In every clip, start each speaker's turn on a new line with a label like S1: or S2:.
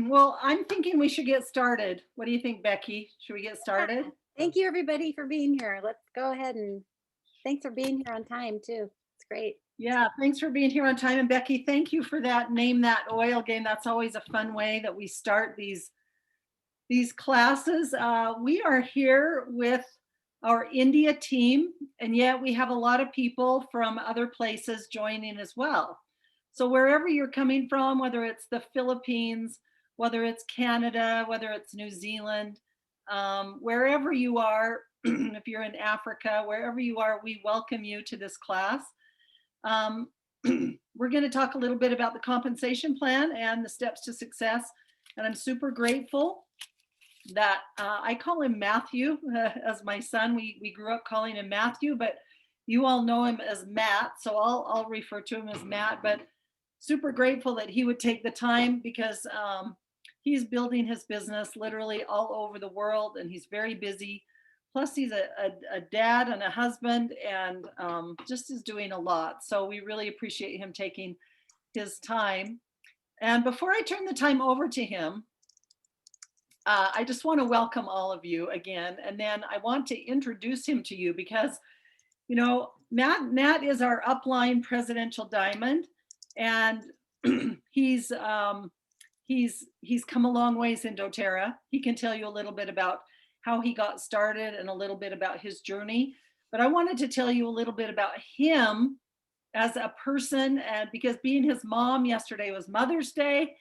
S1: Well, I'm thinking we should get started. What do you think, Becky? Should we get started?
S2: Thank you, everybody, for being here. Let's go ahead and thanks for being here on time, too. It's great.
S1: Yeah, thanks for being here on time. And Becky, thank you for that Name That Oil game. That's always a fun way that we start these classes. We are here with our India team, and yet we have a lot of people from other places joining as well. So wherever you're coming from, whether it's the Philippines, whether it's Canada, whether it's New Zealand, wherever you are, if you're in Africa, wherever you are, we welcome you to this class. Um, we're going to talk a little bit about the compensation plan and the steps to success. And I'm super grateful that I call him Matthew as my son. We grew up calling him Matthew, but you all know him as Matt. So I'll refer to him as Matt, but super grateful that he would take the time because he's building his business literally all over the world and he's very busy. Plus he's a dad and a husband and just is doing a lot. So we really appreciate him taking his time. And before I turn the time over to him, I just want to welcome all of you again. And then I want to introduce him to you because, you know, Matt is our upline presidential diamond. And he's come a long ways in doTERRA. He can tell you a little bit about how he got started and a little bit about his journey. But I wanted to tell you a little bit about him as a person, and because being his mom, yesterday was Mother's Day,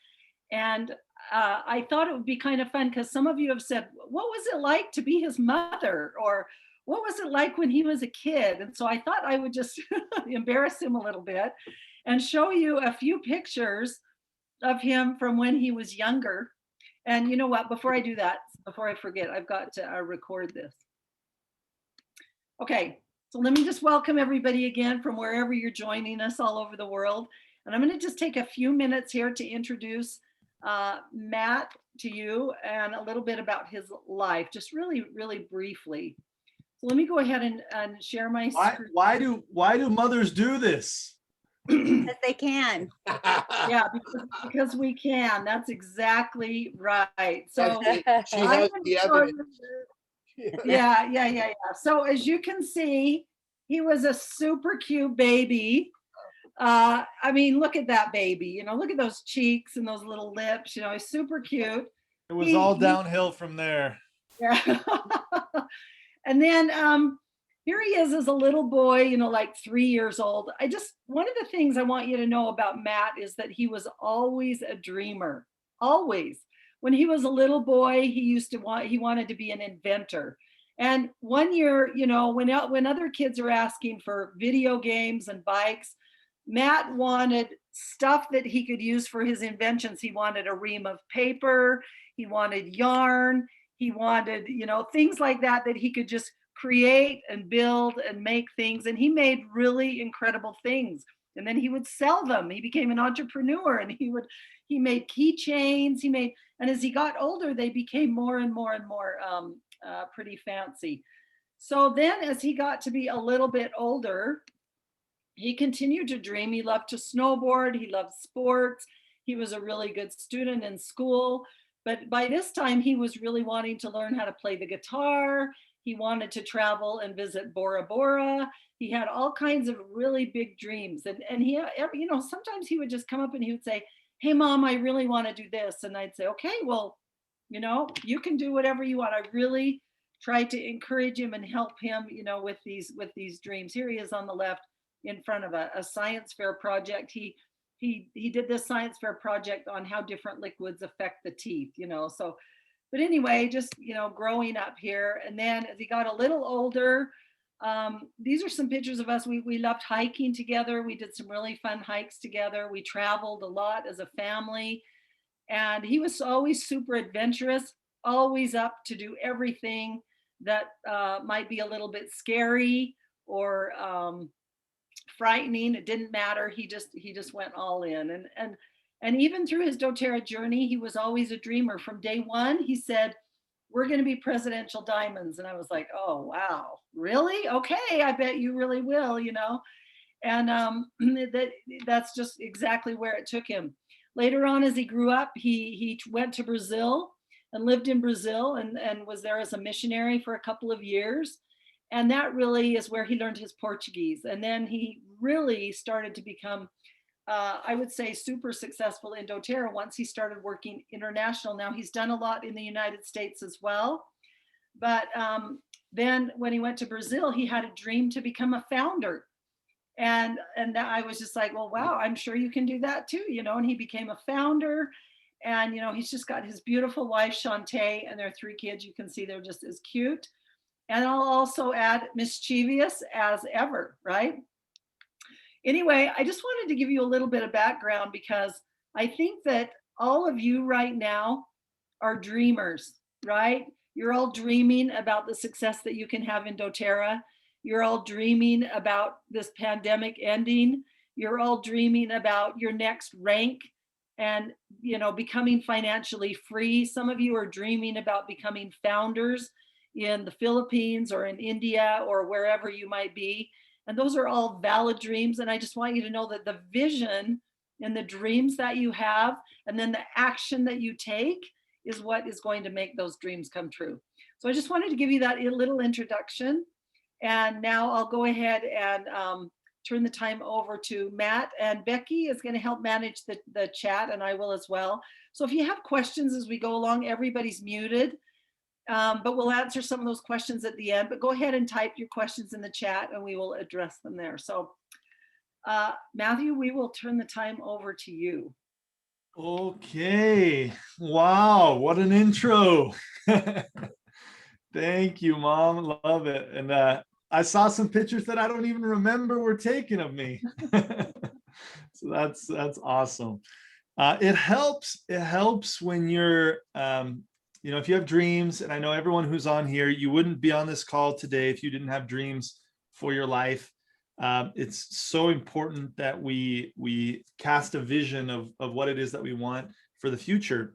S1: and I thought it would be kind of fun because some of you have said, what was it like to be his mother? Or what was it like when he was a kid? And so I thought I would just embarrass him a little bit and show you a few pictures of him from when he was younger. And you know what, before I do that, before I forget, I've got to record this. Okay, so let me just welcome everybody again from wherever you're joining us all over the world. And I'm going to just take a few minutes here to introduce Matt to you and a little bit about his life, just really, really briefly. So let me go ahead and share my screen.
S3: Why do mothers do this?
S2: Yes, they can.
S1: Yeah, because we can. That's exactly right. So
S4: She has the evidence.
S1: yeah. So as you can see, he was a super cute baby. I mean, look at that baby, you know, look at those cheeks and those little lips, you know, he's super cute.
S3: It was all downhill from there.
S1: Yeah. And then here he is as a little boy, you know, like 3 years old. One of the things I want you to know about Matt is that he was always a dreamer, always. When he was a little boy, he wanted to be an inventor. And one year, you know, when other kids are asking for video games and bikes, Matt wanted stuff that he could use for his inventions. He wanted a ream of paper, he wanted yarn, he wanted, you know, things like that he could just create and build and make things. And he made really incredible things. And then he would sell them. He became an entrepreneur and he made keychains, and as he got older, they became more and more and more pretty fancy. So then as he got to be a little bit older, he continued to dream. He loved to snowboard. He loved sports. He was a really good student in school. But by this time, he was really wanting to learn how to play the guitar. He wanted to travel and visit Bora Bora. He had all kinds of really big dreams. And he, you know, sometimes he would just come up and he would say, hey, Mom, I really want to do this. And I'd say, okay, well, you know, you can do whatever you want. I really tried to encourage him and help him, you know, with these dreams. Here he is on the left in front of a science fair project. He did this science fair project on how different liquids affect the teeth, you know. So, but anyway, just, you know, growing up here. And then as he got a little older, these are some pictures of us. We loved hiking together. We did some really fun hikes together. We traveled a lot as a family. And he was always super adventurous, always up to do everything that might be a little bit scary or frightening. It didn't matter. He just went all in. And even through his doTERRA journey, he was always a dreamer. From day one, he said, we're going to be presidential diamonds. And I was like, oh, wow, really? Okay, I bet you really will, you know. And that's just exactly where it took him. later on, as he grew up, he went to Brazil and lived in Brazil and was there as a missionary for a couple of years. And that really is where he learned his Portuguese. And then he really started to become, I would say, super successful in doTERRA once he started working international. Now he's done a lot in the United States as well. But then when he went to Brazil, he had a dream to become a founder. And I was just like, well, wow, I'm sure you can do that too, you know. And he became a founder. And, you know, he's just got his beautiful wife, Shantae, and their 3 kids. You can see they're just as cute. And I'll also add mischievous as ever, right? Anyway, I just wanted to give you a little bit of background because I think that all of you right now are dreamers, right? You're all dreaming about the success that you can have in doTERRA. You're all dreaming about this pandemic ending. You're all dreaming about your next rank and, you know, becoming financially free. Some of you are dreaming about becoming founders in the Philippines or in India or wherever you might be. And those are all valid dreams. And I just want you to know that the vision and the dreams that you have, and then the action that you take is what is going to make those dreams come true. So I just wanted to give you that little introduction. And now I'll go ahead and turn the time over to Matt, and Becky is going to help manage the chat, and I will as well. So if you have questions as we go along, everybody's muted, but we'll answer some of those questions at the end. But go ahead and type your questions in the chat and we will address them there. So Matthew, we will turn the time over to you.
S3: Okay. Wow, what an intro. Thank you, Mom. Love it. And I saw some pictures that I don't even remember were taken of me. So that's awesome. It helps when you're you know, if you have dreams, and I know everyone who's on here, you wouldn't be on this call today if you didn't have dreams for your life. It's so important that we cast a vision of what it is that we want for the future.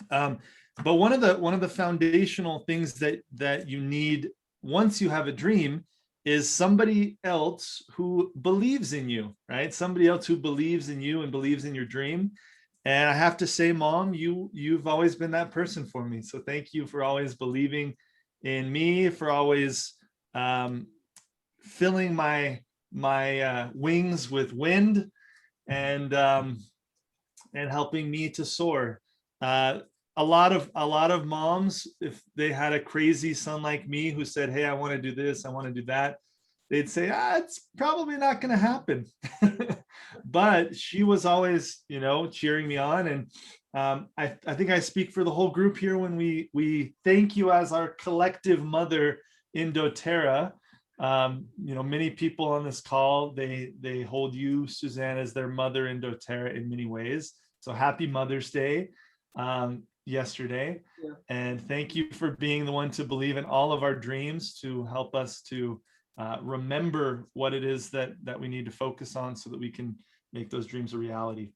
S3: But one of the foundational things that you need once you have a dream is somebody else who believes in you, right? Somebody else who believes in you and believes in your dream. And I have to say, Mom, you've always been that person for me. So thank you for always believing in me, for always filling my wings with wind and helping me to soar. A lot of moms, if they had a crazy son like me who said, hey, I want to do this, I want to do that, they'd say, it's probably not going to happen. But she was always, you know, cheering me on. And I think I speak for the whole group here when we thank you as our collective mother in doTERRA. You know, many people on this call, they hold you, Suzanne, as their mother in doTERRA in many ways. So happy Mother's Day yesterday. Yeah. And thank you for being the one to believe in all of our dreams, to help us to remember what it is that we need to focus on so that we can make those dreams a reality.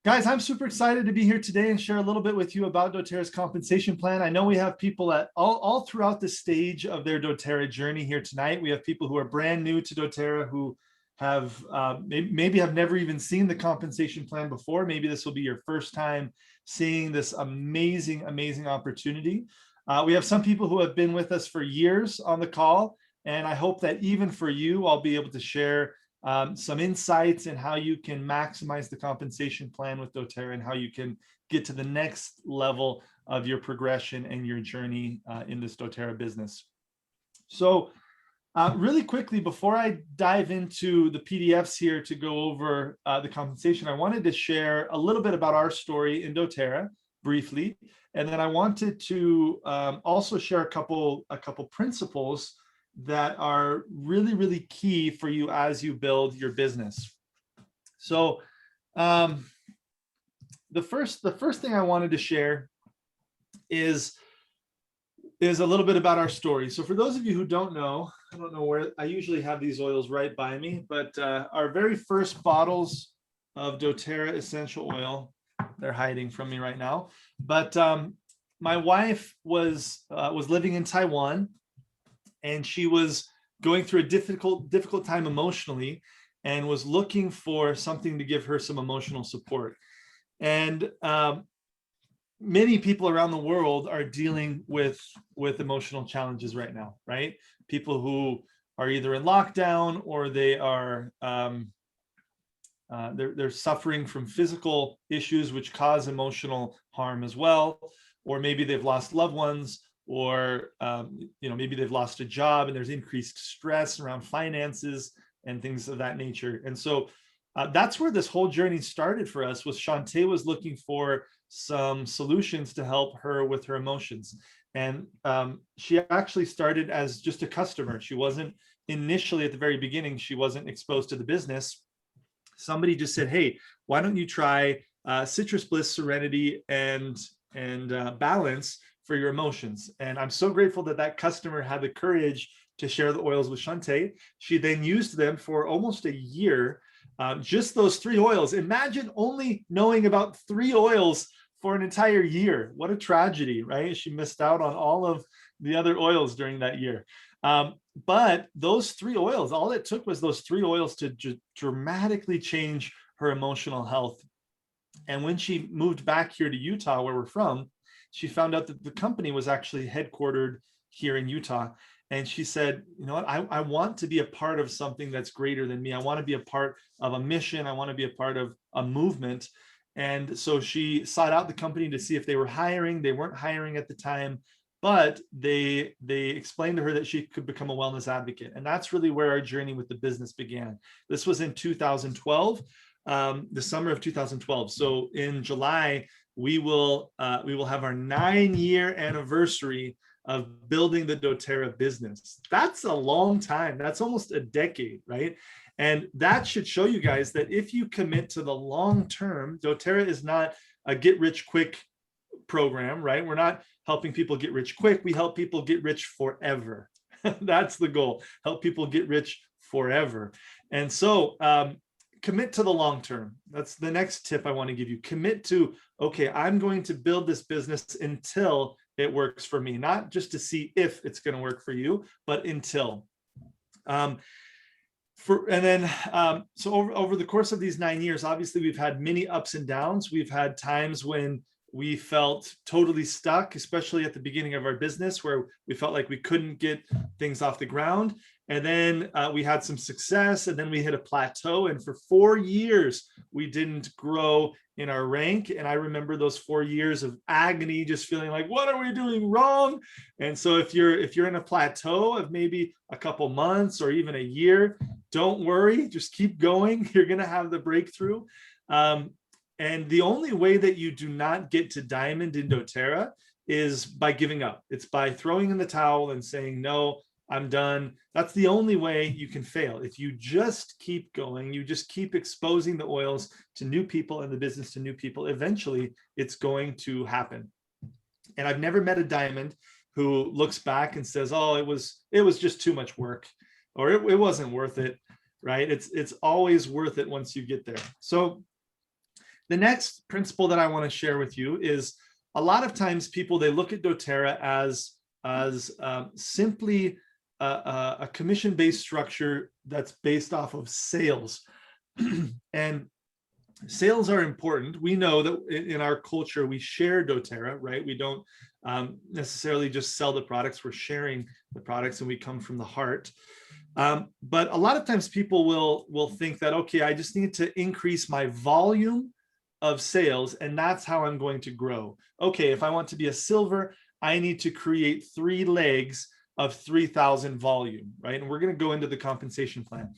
S3: Guys, I'm super excited to be here today and share a little bit with you about doTERRA's compensation plan. I know we have people at all throughout the stage of their doTERRA journey here tonight. We have people who are brand new to doTERRA, who have maybe have never even seen the compensation plan before. Maybe this will be your first time seeing this amazing opportunity. We have some people who have been with us for years on the call, and I hope that even for you, I'll be able to share some insights in how you can maximize the compensation plan with doTERRA and how you can get to the next level of your progression and your journey in this doTERRA business. So really quickly, before I dive into the PDFs here to go over the compensation, I wanted to share a little bit about our story in doTERRA briefly. And then I wanted to also share a couple principles that are really key for you as you build your business. So the first thing I wanted to share is a little bit about our story. So for those of you who don't know, I don't know where, I usually have these oils right by me, but our very first bottles of doTERRA essential oil, they're hiding from me right now, but my wife was living in Taiwan, and she was going through a difficult time emotionally. and was looking for something to give her some emotional support. And many people around the world are dealing with emotional challenges right now, right? People who are either in lockdown, or they are they're suffering from physical issues which cause emotional harm as well, or maybe they've lost loved ones, or maybe they've lost a job and there's increased stress around finances and things of that nature. And so that's where this whole journey started for us. Was Shantae was looking for some solutions to help her with her emotions. And she actually started as just a customer. She wasn't initially, at the very beginning, she wasn't exposed to the business. Somebody just said, hey, why don't you try Citrus Bliss, Serenity, and Balance for your emotions? And I'm so grateful that that customer had the courage to share the oils with Shantae. She then used them for almost a year, just those 3 oils. Imagine only knowing about 3 oils for an entire year. What a tragedy, right? She missed out on all of the other oils during that year. But those 3 oils, all it took was those 3 oils to dramatically change her emotional health. And when she moved back here to Utah, where we're from, she found out that the company was actually headquartered here in Utah. And she said, you know what, I want to be a part of something that's greater than me. I want to be a part of a mission. I want to be a part of a movement. And so she sought out the company to see if they were hiring. They weren't hiring at the time, but they explained to her that she could become a wellness advocate. And that's really where our journey with the business began. This was in 2012, the summer of 2012. So in July, we will have our 9-year anniversary of building the doTERRA business. That's a long time. That's almost a decade, right? And that should show you guys that if you commit to the long term, doTERRA is not a get rich quick program, right? We're not helping people get rich quick. We help people get rich forever. That's the goal. Help people get rich forever. And so commit to the long term. That's the next tip I want to give you. Commit to, okay, I'm going to build this business until it works for me, not just to see if it's going to work for you, but until. So over the course of these 9 years, obviously we've had many ups and downs. We've had times when we felt totally stuck, especially at the beginning of our business, where we felt like we couldn't get things off the ground. And then we had some success, and then we hit a plateau. And for 4 years, we didn't grow in our rank. And I remember those 4 years of agony, just feeling like, what are we doing wrong? And so if you're in a plateau of maybe a couple months or even a year, don't worry, just keep going. You're going to have the breakthrough. And the only way that you do not get to diamond in doTERRA is by giving up. It's by throwing in the towel and saying, no, I'm done. That's the only way you can fail. If you just keep going, you just keep exposing the oils to new people and the business to new people, eventually it's going to happen. And I've never met a diamond who looks back and says, oh, it was just too much work, or it wasn't worth it, right? It's always worth it once you get there. So the next principle that I want to share with you is, a lot of times people, they look at doTERRA as simply a commission-based structure that's based off of sales. And sales are important. We know that in our culture, we share doTERRA, right? We don't necessarily just sell the products, we're sharing the products, and we come from the heart. But a lot of times people will think that, okay, I just need to increase my volume of sales, and that's how I'm going to grow. Okay, if I want to be a silver, I need to create 3 legs of 3,000 volume, right? And we're going to go into the compensation plan.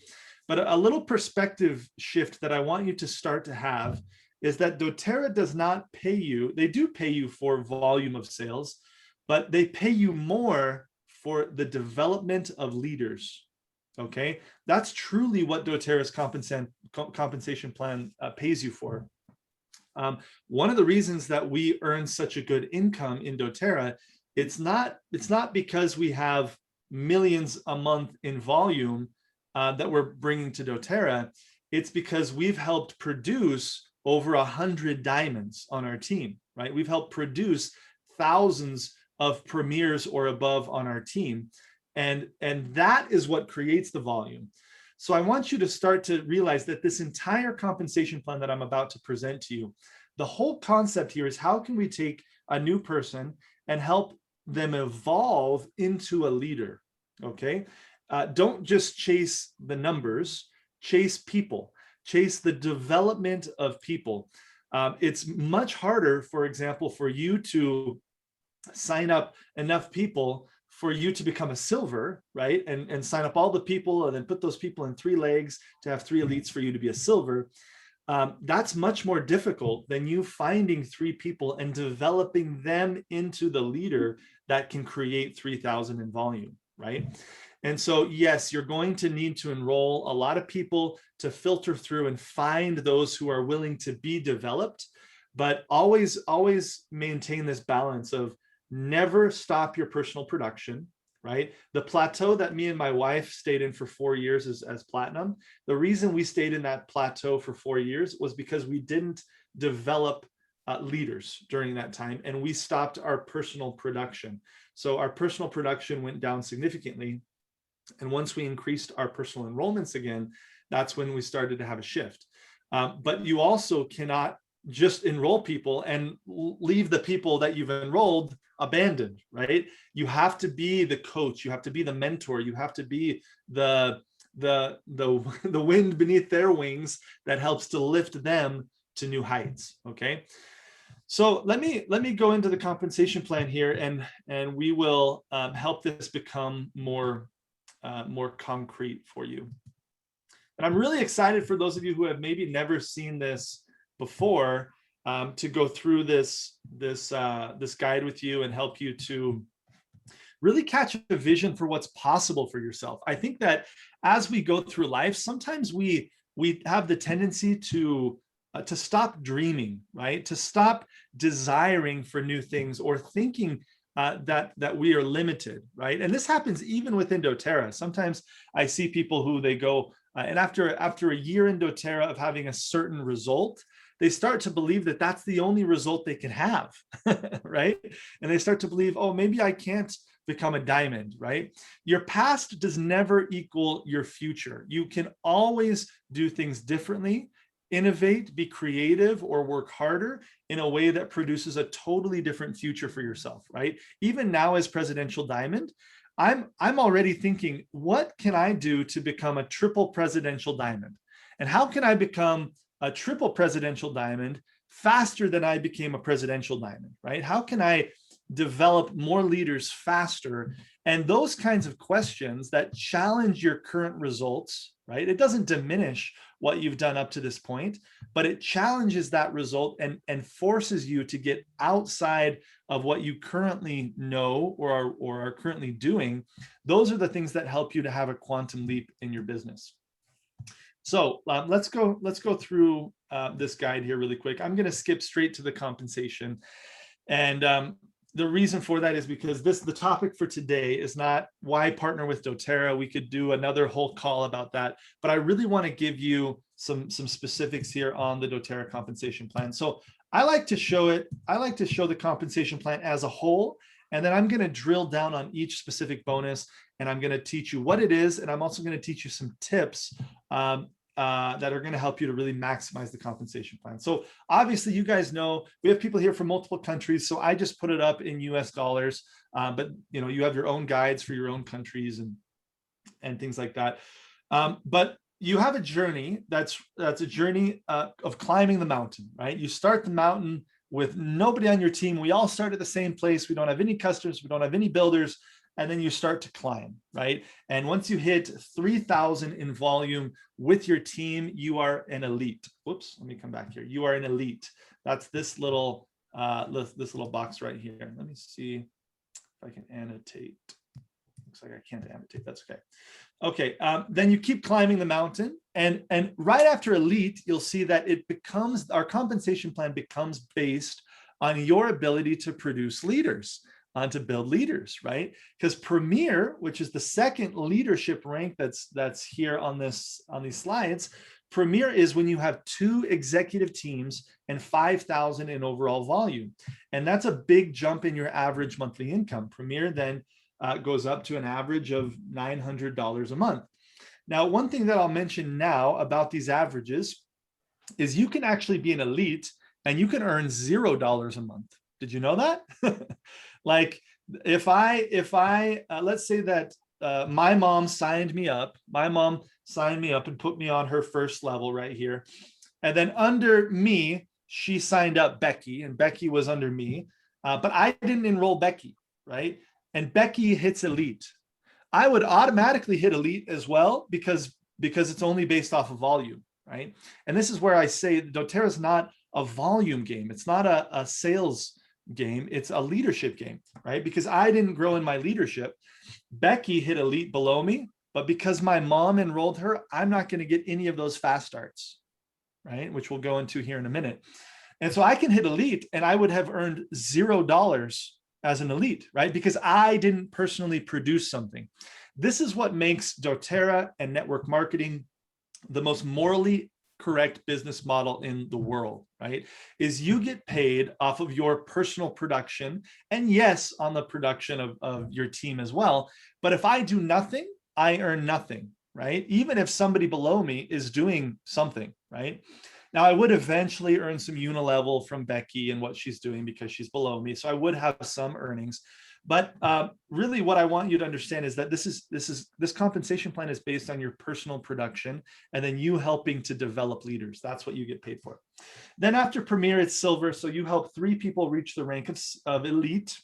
S3: But a little perspective shift that I want you to start to have is that doTERRA does not pay you. They do pay you for volume of sales, but they pay you more for the development of leaders. Okay, that's truly what doTERRA's compensation plan pays you for. One of the reasons that we earn such a good income in doTERRA, it's not because we have millions a month in volume that we're bringing to doTERRA. It's because we've helped produce over 100 diamonds on our team, right? We've helped produce thousands of premiers or above on our team. And that is what creates the volume. So I want you to start to realize that this entire compensation plan that I'm about to present to you, the whole concept here is how can we take a new person and help them evolve into a leader, okay? Don't just chase the numbers, chase people, chase the development of people. It's much harder, for example, for you to sign up enough people for you to become a silver, right? And sign up all the people and then put those people in 3 legs to have 3 elites for you to be a silver. That's much more difficult than you finding 3 people and developing them into the leader that can create 3,000 in volume, right? And so, yes, you're going to need to enroll a lot of people to filter through and find those who are willing to be developed, but always maintain this balance of never stop your personal production, right? The plateau that me and my wife stayed in for 4 years as platinum, the reason we stayed in that plateau for 4 years was because we didn't develop leaders during that time, and we stopped our personal production. So our personal production went down significantly. And once we increased our personal enrollments again, that's when we started to have a shift. But you also cannot just enroll people and leave the people that you've enrolled abandoned, right? You have to be the coach, you have to be the mentor, you have to be the wind beneath their wings that helps to lift them to new heights, okay? So let me go into the compensation plan here, and we will help this become more concrete for you. And I'm really excited for those of you who have maybe never seen this before, to go through this guide with you and help you to really catch a vision for what's possible for yourself. I think that as we go through life, sometimes we have the tendency to stop dreaming, right? To stop desiring for new things or thinking that we are limited, right? And this happens even within doTERRA. Sometimes I see people who they go, and after a year in doTERRA of having a certain result, they start to believe that that's the only result they can have, right? And they start to believe, oh, maybe I can't become a diamond, right? Your past does never equal your future. You can always do things differently, innovate, be creative, or work harder in a way that produces a totally different future for yourself, right? Even now as presidential diamond, I'm already thinking, what can I do to become a triple presidential diamond? And how can I become a triple presidential diamond faster than I became a presidential diamond, right? How can I develop more leaders faster? And those kinds of questions that challenge your current results, right? It doesn't diminish what you've done up to this point, but it challenges that result and forces you to get outside of what you currently know or are currently doing. Those are the things that help you to have a quantum leap in your business. So let's go through this guide here really quick. I'm going to skip straight to the compensation. And the reason for that is because the topic for today is not why partner with doTERRA. We could do another whole call about that, but I really want to give you some specifics here on the doTERRA compensation plan. So I like to show the compensation plan as a whole, and then I'm going to drill down on each specific bonus, and I'm going to teach you what it is, and I'm also going to teach you some tips that are going to help you to really maximize the compensation plan. So obviously, you guys know we have people here from multiple countries, so I just put it up in US dollars, but you have your own guides for your own countries and things like that. But you have a journey that's a journey of climbing the mountain, right? You start the mountain with nobody on your team. We all start at the same place. We don't have any customers. We don't have any builders. And then you start to climb, right? And once you hit 3,000 in volume with your team, you are an elite. Whoops, let me come back here. You are an elite. That's this little box right here. Let me see if I can annotate. Looks like I can't annotate. That's okay. Okay, then you keep climbing the mountain, and right after elite, you'll see that our compensation plan becomes based on your ability to produce leaders. To build leaders, right? Because Premier, which is the second leadership rank that's here on these slides, Premier is when you have 2 executive teams and 5,000 in overall volume, and that's a big jump in your average monthly income. Premier then goes up to an average of $900 a month. Now, one thing that I'll mention now about these averages is you can actually be an elite and you can earn $0 a month. Did you know that? Like if I let's say that my mom signed me up, and put me on her first level right here. And then under me, she signed up Becky, and Becky was under me, but I didn't enroll Becky, right? And Becky hits elite. I would automatically hit elite as well because it's only based off of volume, right? And this is where I say doTERRA is not a volume game. It's not a sales game. It's a leadership game, right? Because I didn't grow in my leadership. Becky hit elite below me, but because my mom enrolled her, I'm not going to get any of those fast starts, right? Which we'll go into here in a minute. And so I can hit elite and I would have earned $0 as an elite, right? Because I didn't personally produce something. This is what makes doTERRA and network marketing the most morally correct business model in the world, right? Is you get paid off of your personal production, and yes, on the production of your team as well. But if I do nothing, I earn nothing, right? Even if somebody below me is doing something, right? Now, I would eventually earn some unilevel from Becky and what she's doing because she's below me. So I would have some earnings. But really what I want you to understand is that this compensation plan is based on your personal production and then you helping to develop leaders. That's what you get paid for. Then after Premier, it's silver. So you help 3 people reach the rank of elite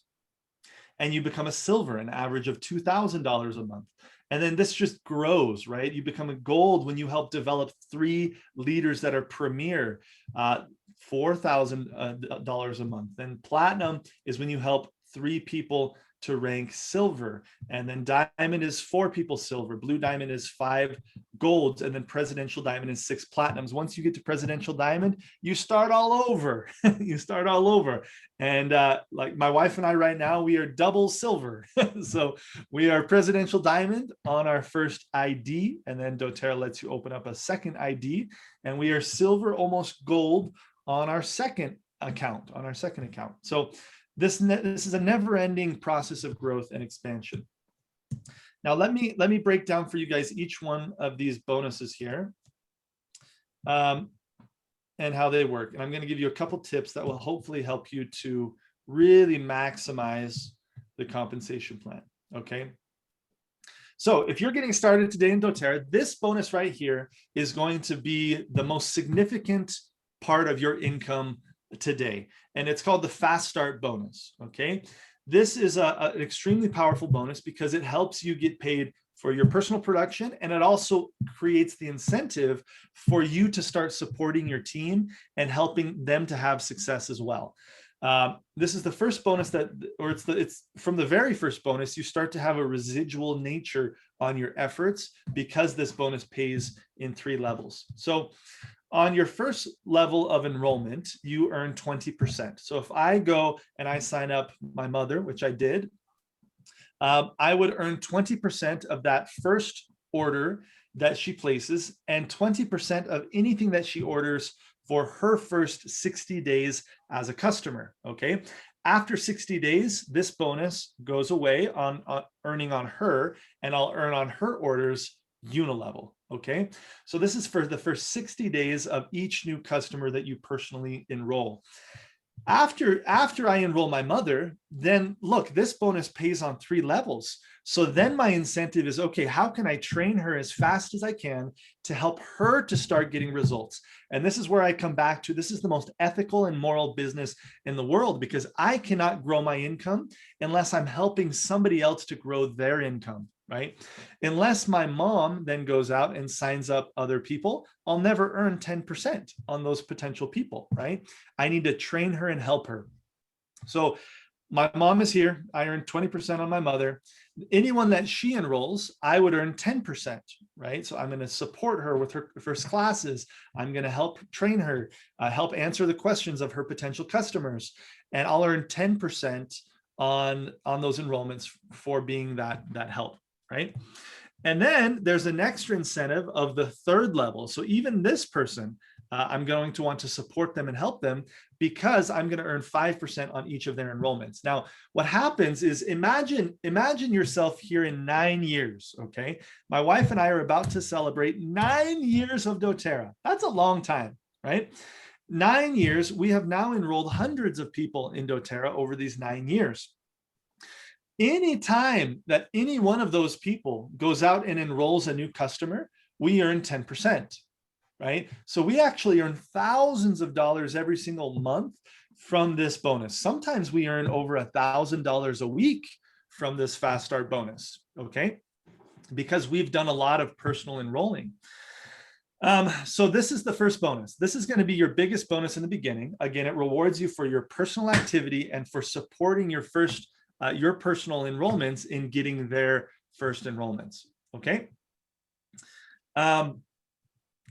S3: and you become a silver, an average of $2,000 a month. And then this just grows, right? You become a gold when you help develop 3 leaders that are premier, $4,000 a month. Then platinum is when you help 3 people to rank silver. And then diamond is 4 people silver. Blue diamond is 5 golds. And then presidential diamond is 6 platinums. Once you get to presidential diamond, you start all over. You start all over. And like my wife and I right now, we are double silver. So we are presidential diamond on our first ID. And then doTERRA lets you open up a second ID. And we are silver, almost gold on our second account, So this is a never-ending process of growth and expansion. Now, let me break down for you guys each one of these bonuses here and how they work. And I'm going to give you a couple tips that will hopefully help you to really maximize the compensation plan. Okay. So if you're getting started today in doTERRA, this bonus right here is going to be the most significant part of your income today, and it's called the fast start bonus. Okay, this is an extremely powerful bonus because it helps you get paid for your personal production, and it also creates the incentive for you to start supporting your team and helping them to have success as well. This is the first bonus it's from the very first bonus, you start to have a residual nature on your efforts because this bonus pays in 3 levels. So on your first level of enrollment, you earn 20%. So if I go and I sign up my mother, which I did, I would earn 20% of that first order that she places and 20% of anything that she orders for her first 60 days as a customer, okay? After 60 days, this bonus goes away on earning on her, and I'll earn on her orders unilevel. Okay, so this is for the first 60 days of each new customer that you personally enroll. After I enroll my mother, then look, this bonus pays on 3 levels. So then my incentive is, okay, how can I train her as fast as I can to help her to start getting results? And this is where I come back to, this is the most ethical and moral business in the world, because I cannot grow my income unless I'm helping somebody else to grow their income. Right? Unless my mom then goes out and signs up other people, I'll never earn 10% on those potential people, right? I need to train her and help her. So my mom is here. I earn 20% on my mother. Anyone that she enrolls, I would earn 10%, right? So I'm going to support her with her first classes. I'm going to help train her, help answer the questions of her potential customers. And I'll earn 10% on those enrollments for being that help. Right? And then there's an extra incentive of the 3rd level. So even this person, I'm going to want to support them and help them because I'm going to earn 5% on each of their enrollments. Now, what happens is imagine yourself here in 9 years, okay? My wife and I are about to celebrate 9 years of doTERRA. That's a long time, right? 9 years, we have now enrolled hundreds of people in doTERRA over these 9 years. Anytime that any one of those people goes out and enrolls a new customer, we earn 10%. Right? So we actually earn thousands of dollars every single month from this bonus. Sometimes we earn over $1,000 a week from this fast start bonus, okay? Because we've done a lot of personal enrolling. So this is the first bonus. This is going to be your biggest bonus in the beginning. Again, it rewards you for your personal activity and for supporting your personal enrollments in getting their first enrollments, okay?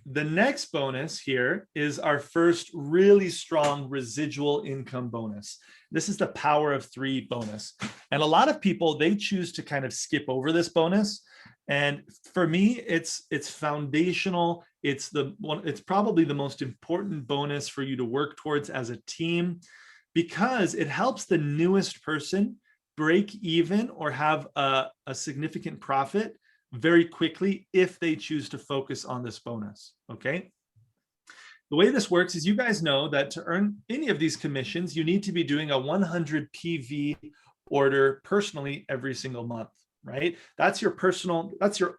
S3: The next bonus here is our first really strong residual income bonus. This is the power of 3 bonus. And a lot of people, they choose to kind of skip over this bonus. And for me, it's foundational. It's probably the most important bonus for you to work towards as a team because it helps the newest person break even or have a significant profit very quickly if they choose to focus on this bonus, okay? The way this works is you guys know that to earn any of these commissions, you need to be doing a 100 PV order personally every single month, right? That's your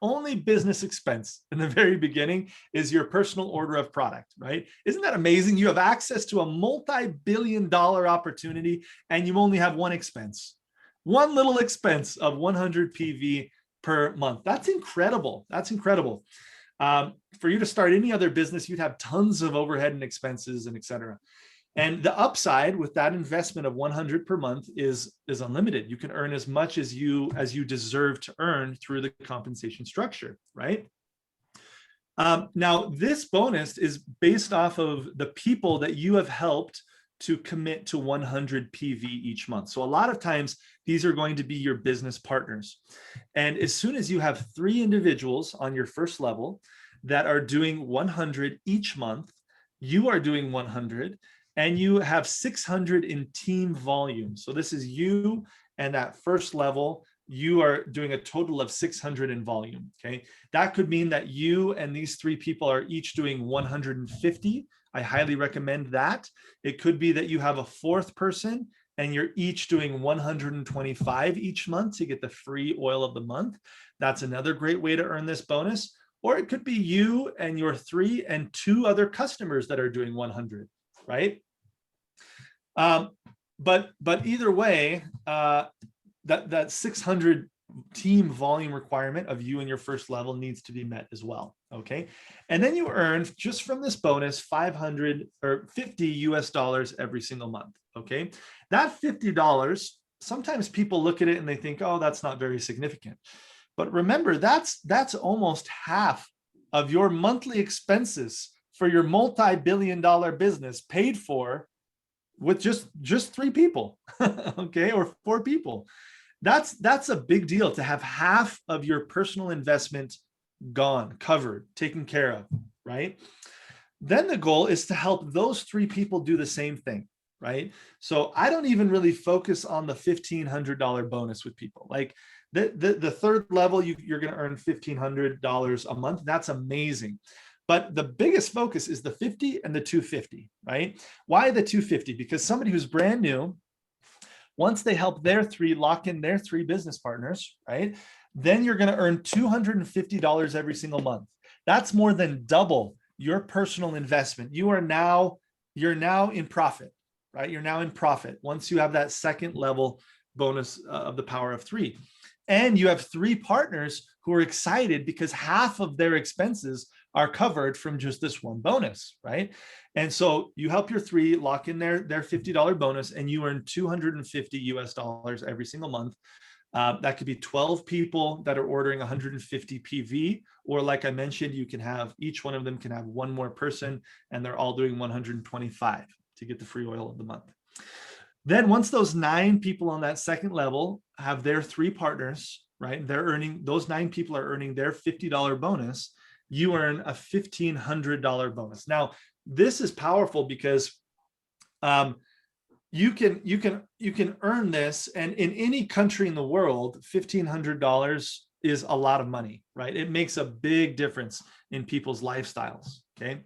S3: only business expense in the very beginning is your personal order of product, right? Isn't that amazing? You have access to a multi-billion-dollar opportunity and you only have one expense, one little expense of 100 PV per month. That's incredible. That's incredible. For you to start any other business, you'd have tons of overhead and expenses and et cetera. And the upside with that investment of 100 per month is unlimited. You can earn as much as you deserve to earn through the compensation structure, right? Now, this bonus is based off of the people that you have helped to commit to 100 PV each month. So a lot of times these are going to be your business partners. And as soon as you have 3 individuals on your first level that are doing 100 each month, you are doing 100 and you have 600 in team volume. So this is you and that first level, you are doing a total of 600 in volume, okay? That could mean that you and these 3 people are each doing 150. I highly recommend that. It could be that you have a 4th person and you're each doing 125 each month to get the free oil of the month. That's another great way to earn this bonus. Or it could be you and your 3 and 2 other customers that are doing 100, right? But either way, that 600 team volume requirement of you and your first level needs to be met as well, okay? And then you earn just from this bonus 500 or 50 US dollars every single month, okay? That $50, sometimes people look at it and they think, oh, that's not very significant. But remember, that's almost half of your monthly expenses for your multi-billion-dollar business paid for with just 3 people, okay, or 4 people. That's a big deal to have half of your personal investment gone, covered, taken care of, right? Then the goal is to help those 3 people do the same thing, right? So I don't even really focus on the $1,500 bonus with people. Like the 3rd level, you're going to earn $1,500 a month. That's amazing. But the biggest focus is the 50 and the 250, right? Why the 250? Because somebody who's brand new, once they help their 3 lock in their 3 business partners, right? Then you're going to earn $250 every single month. That's more than double your personal investment. You're now in profit, right? You're now in profit once you have that 2nd level bonus of the power of 3. And you have 3 partners who are excited because half of their expenses are covered from just this one bonus, right? And so you help your 3 lock in their $50 bonus and you earn 250 US dollars every single month. That could be 12 people that are ordering 150 PV, or like I mentioned, you can have, each one of them can have 1 more person and they're all doing 125 to get the free oil of the month. Then once those 9 people on that 2nd level have their 3 partners, right? Those 9 people are earning their $50 bonus. You earn a $1,500 bonus. Now, this is powerful because you can earn this, and in any country in the world, $1,500 is a lot of money, right? It makes a big difference in people's lifestyles. Okay.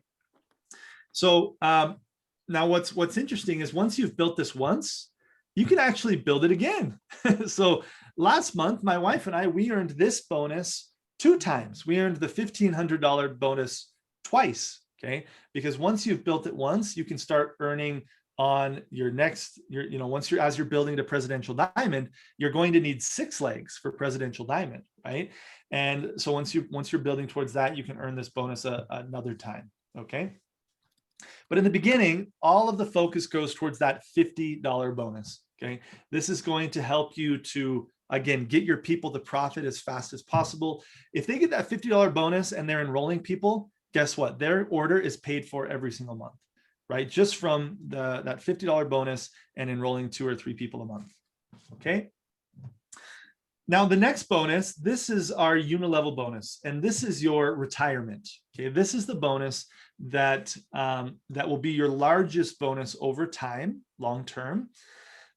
S3: So now what's interesting is once you've built this once, you can actually build it again. So last month, my wife and I, we earned this bonus 2 times. We earned the $1,500 bonus twice. Okay. Because once you've built it once, you can start earning on your next, as you're building to presidential diamond, you're going to need 6 legs for presidential diamond, right? And so once you're building towards that, you can earn this bonus another time. Okay. But in the beginning, all of the focus goes towards that $50 bonus. Okay. This is going to help you to, again, get your people to profit as fast as possible. If they get that $50 bonus and they're enrolling people, guess what? Their order is paid for every single month, right? Just from that $50 bonus and enrolling 2 or 3 people a month. Okay. Now the next bonus, this is our unilevel bonus, and this is your retirement. Okay. This is the bonus that will be your largest bonus over time, long-term.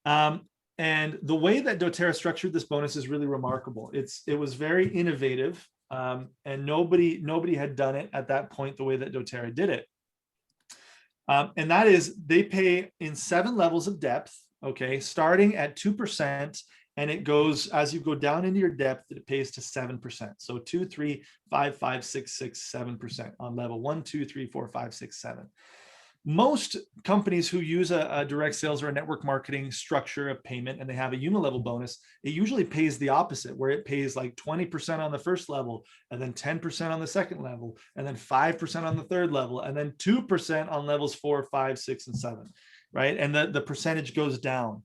S3: And the way that doTERRA structured this bonus is really remarkable. It was very innovative, and nobody had done it at that point the way that doTERRA did it. And that is, they pay in 7 levels of depth, okay, starting at 2%, and it goes, as you go down into your depth, it pays to 7%. So 2, 3, 5, 5, 6, 6, 7% on level 1, 2, 3, 4, 5, 6, 7. Most companies who use a direct sales or a network marketing structure of payment and they have a unilevel bonus, it usually pays the opposite, where it pays like 20% on the first level, and then 10% on the second level, and then 5% on the third level, and then 2% on levels 4, 5, 6, and 7, right? And the percentage goes down.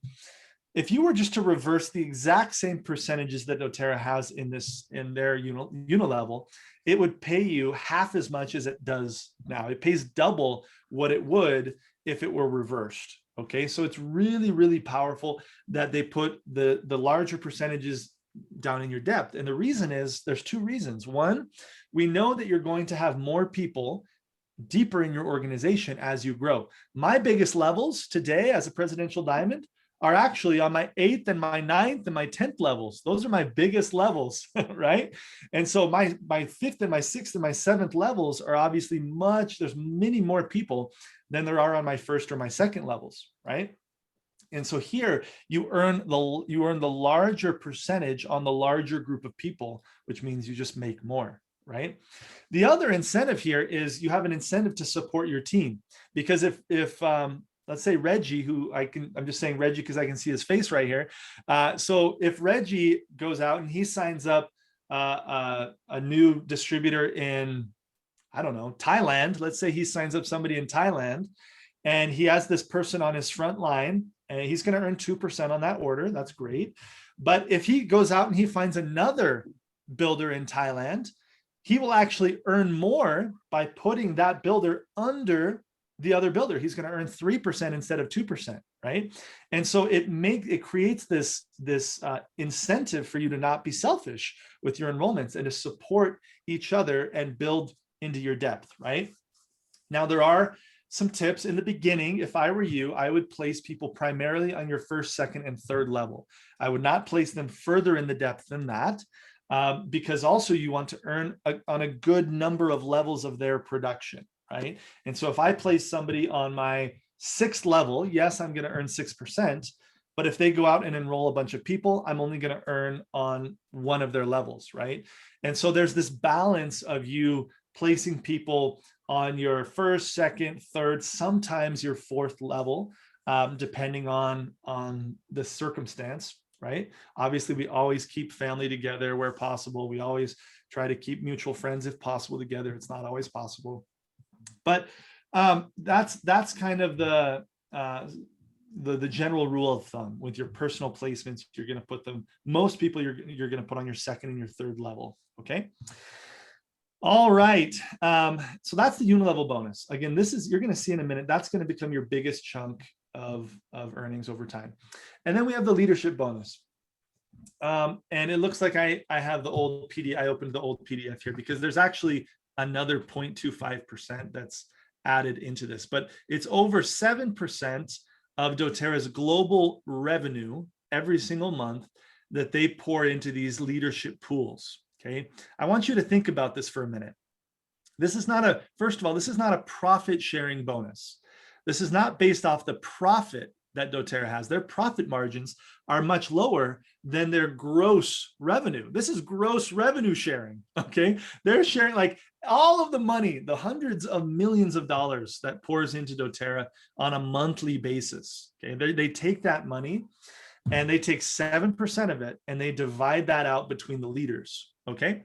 S3: If you were just to reverse the exact same percentages that doTERRA has in their unilevel, it would pay you half as much as it does now. It pays double what it would if it were reversed. Okay, so it's really, really powerful that they put the larger percentages down in your depth. And the reason is, there's 2 reasons. One, we know that you're going to have more people deeper in your organization as you grow. My biggest levels today as a presidential diamond are actually on my 8th and my 9th and my 10th levels. Those are my biggest levels, right? And so my 5th and my 6th and my 7th levels are obviously there's many more people than there are on my 1st or my 2nd levels, right? And so here you earn the larger percentage on the larger group of people, which means you just make more, right? The other incentive here is you have an incentive to support your team, because if let's say Reggie, I'm just saying Reggie because I can see his face right here. So if Reggie goes out and he signs up a new distributor in, I don't know, Thailand, let's say he signs up somebody in Thailand, and he has this person on his front line, and he's going to earn 2% on that order. That's great. But if he goes out and he finds another builder in Thailand, he will actually earn more by putting that builder under the other builder. He's going to earn 3% instead of 2%, right? And so it creates this incentive for you to not be selfish with your enrollments and to support each other and build into your depth, right? Now, there are some tips in the beginning. If I were you, I would place people primarily on your 1st, 2nd, and 3rd level. I would not place them further in the depth than that, because also you want to earn on a good number of levels of their production, right? And so if I place somebody on my 6th level, yes, I'm going to earn 6%, but if they go out and enroll a bunch of people, I'm only going to earn on one of their levels, right? And so there's this balance of you placing people on your 1st, 2nd, 3rd, sometimes your 4th level, depending on the circumstance, right? Obviously, we always keep family together where possible. We always try to keep mutual friends, if possible, together. It's not always possible. But that's kind of the general rule of thumb. With your personal placements, you're going to put them, most people you're going to put on your 2nd and your 3rd level. Okay. All right. So that's the unilevel bonus. Again, you're going to see in a minute, that's going to become your biggest chunk of earnings over time. And then we have the leadership bonus. And it looks like I have the old PDF. I opened the old PDF here because there's actually another 0.25% that's added into this, but it's over 7% of doTERRA's global revenue every single month that they pour into these leadership pools. Okay, I want you to think about this for a minute. This is not a, first of all, this is not a profit sharing bonus. This is not based off the profit that doTERRA has. Their profit margins are much lower than their gross revenue. This is gross revenue sharing, okay? They're sharing like all of the money, the hundreds of millions of dollars that pours into doTERRA on a monthly basis, okay? They take that money and they take 7% of it and they divide that out between the leaders, okay?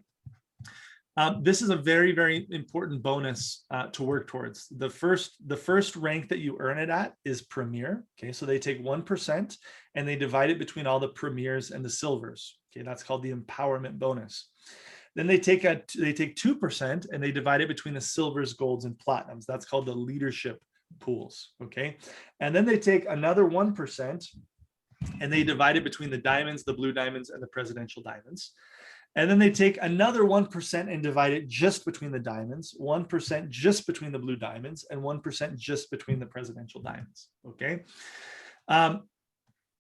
S3: This is a very, very important bonus to work towards. The first rank that you earn it at is Premier. Okay, so they take 1% and they divide it between all the Premiers and the Silvers. Okay, that's called the empowerment bonus. Then they take 2% and they divide it between the Silvers, Golds, and Platinums. That's called the leadership pools. Okay, and then they take another 1% and they divide it between the Diamonds, the Blue Diamonds, and the Presidential Diamonds. And then they take another 1% and divide it just between the Diamonds, 1% just between the Blue Diamonds, and 1% just between the Presidential Diamonds. Okay,